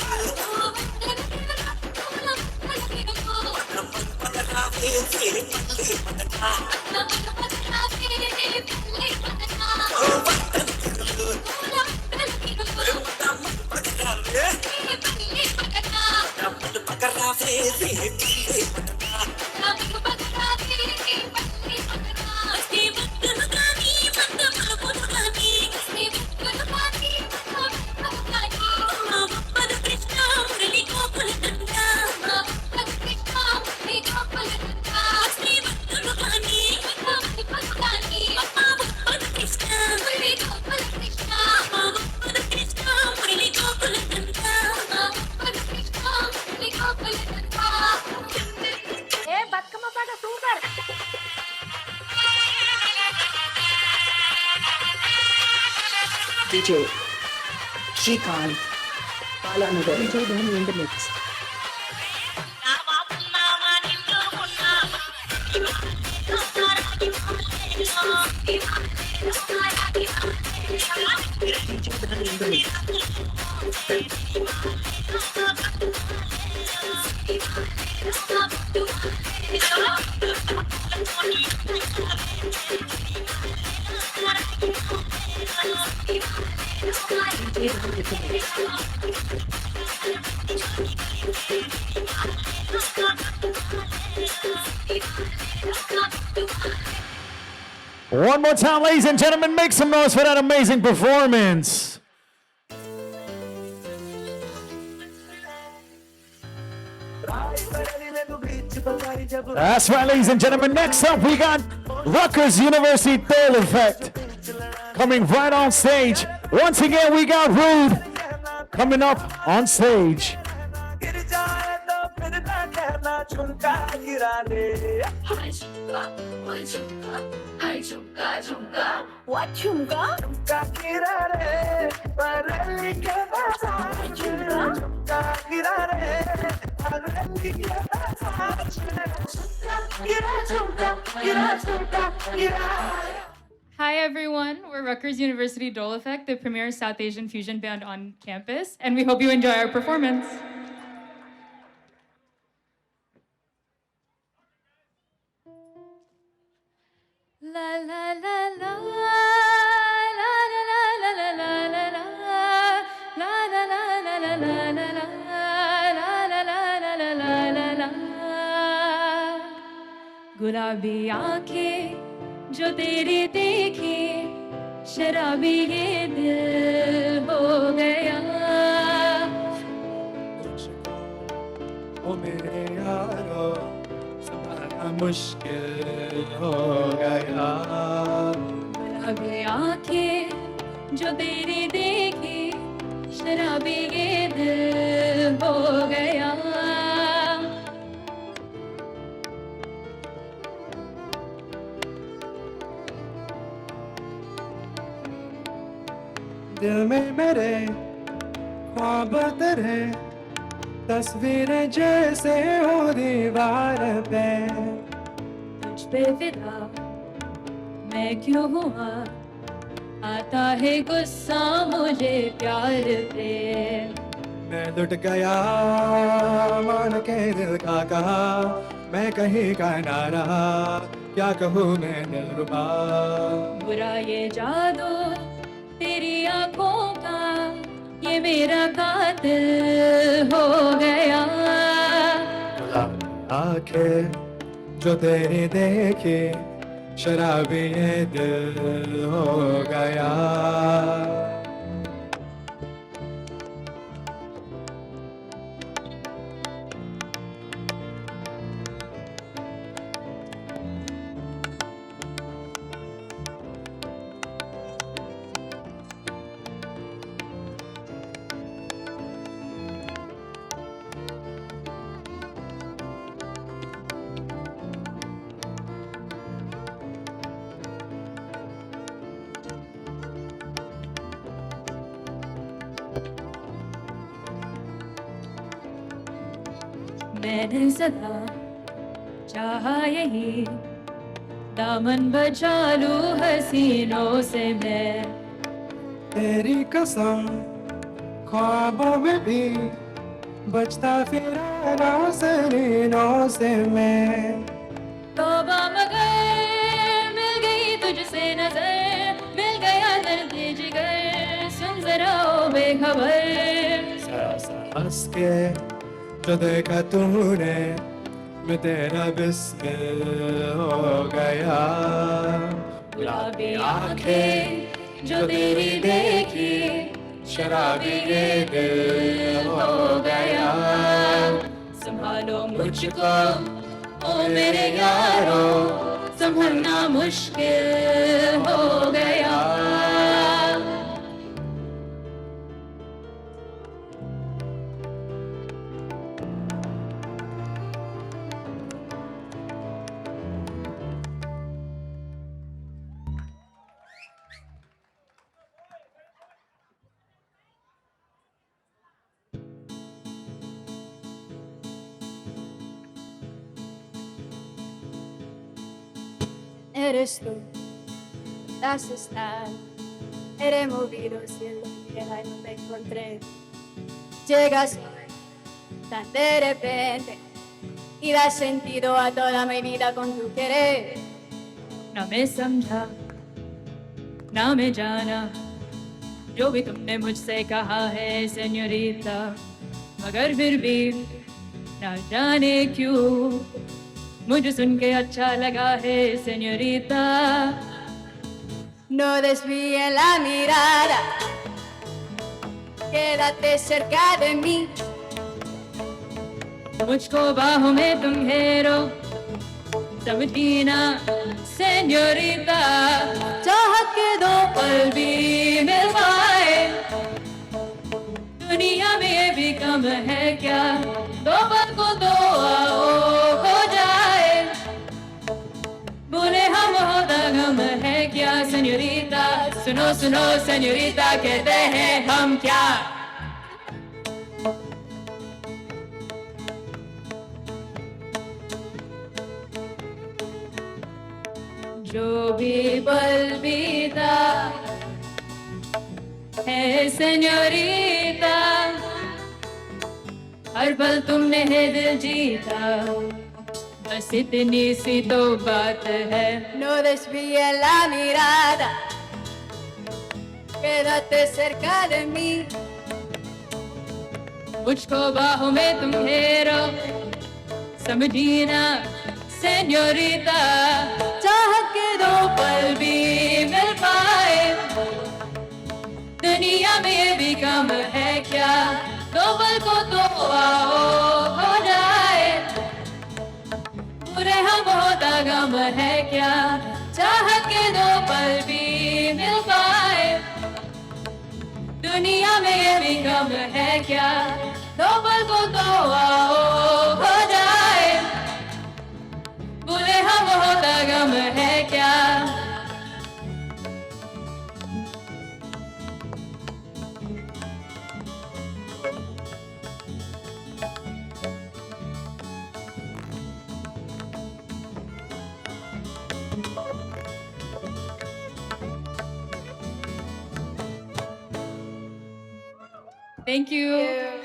ఏ బతుకమ్మ పాట super DJ Shrikant Balanagar DJ Dhoni in the mix. One more time, ladies and gentlemen, make some noise for that amazing performance. That's right, ladies and gentlemen. Next up, we got Rutgers University Thrill Effect coming right on stage. Once again, we got Rude coming up on stage. What chumka? Hi everyone, we're Rutgers University Dole Effect, the premier South Asian fusion band on campus, and we hope you enjoy our performance. La la la la la la la la la la la la la la la la la la la. गुलाबी आंखें जो तेरी देखी शराबी ये दिल हो गया ओ मेरे यारो संभालना मुश्किल हो गया गुलाबी आंखें जो तेरी देखी शराबी ये दिल हो गया दिल में मेरे ख्वाब तेरे तस्वीरें जैसे हो दीवार पे तुझ पे फिदा मैं क्यों हुआ आता है गुस्सा मुझे प्यार पे मैं लुट गया मान के दिल का कहा मैं कहीं का ना रहा क्या कहूँ मैं दिलरुबा बुरा ये जादू तेरी आंखों का ये मेरा कातिल हो गया आंखें जो तेरी देखी शराबी ये दिल हो गया मैंने सदा चाहा यही दामन बचा लूं हसीनों से मैं तेरी कसम ख्वाबों में भी बचता फिरा नाज़रीनों से मैं तौबा मगर मिल गई तुझसे नजर मिल गया दर्द जिगर सुन जरा ओ बेखबर जरा सा हंस के जो देखा तूने मैं तेरा बिस्मिल हो गया गुलाबी आंखें जो तेरी देखी शराबी ये दिल हो गया संभालो मुझको ओ मेरे यारो संभलना मुश्किल हो गया Eres tú, das estar, he movido cielo y tierra y no te encontré. Llegas tan de repente y das sentido a toda mi vida con tu querer. ना मैं समझा ना मैं जाना जो भी तुमने मुझसे कहा है सेन्योरिता मगर फिर भी ना जाने क्यों मुझे सुन के अच्छा लगा है señorita No desvíe la mirada, quédate cerca de mí. मुझको बाहों में तुम घेरो समझीना señorita चाहत के दो पल भी मिल पाए दुनिया में ये भी कम है क्या दो पल को दो आओ हो जाए बोले हम होता गम है क्या señorita सुनो सुनो señorita कहते हैं हम क्या जो भी पल बीता है señorita हर पल तुमने है दिल जीता बस इतनी सी तो बात है No desvíe la mirada, quédate cerca de mí. मुझको बाहों में तुम घेरो समझीना señorita चाहत के दो पल भी मिल पाए दुनिया में ये भी कम है क्या दो पल को तो आओ हो जाए बुरे हम होता गम है क्या चाहत के दो पल भी मिल पाए दुनिया में ये भी कम है क्या दो पल को तो आओ हो जाए बुरे हम होता गम है क्या Thank you.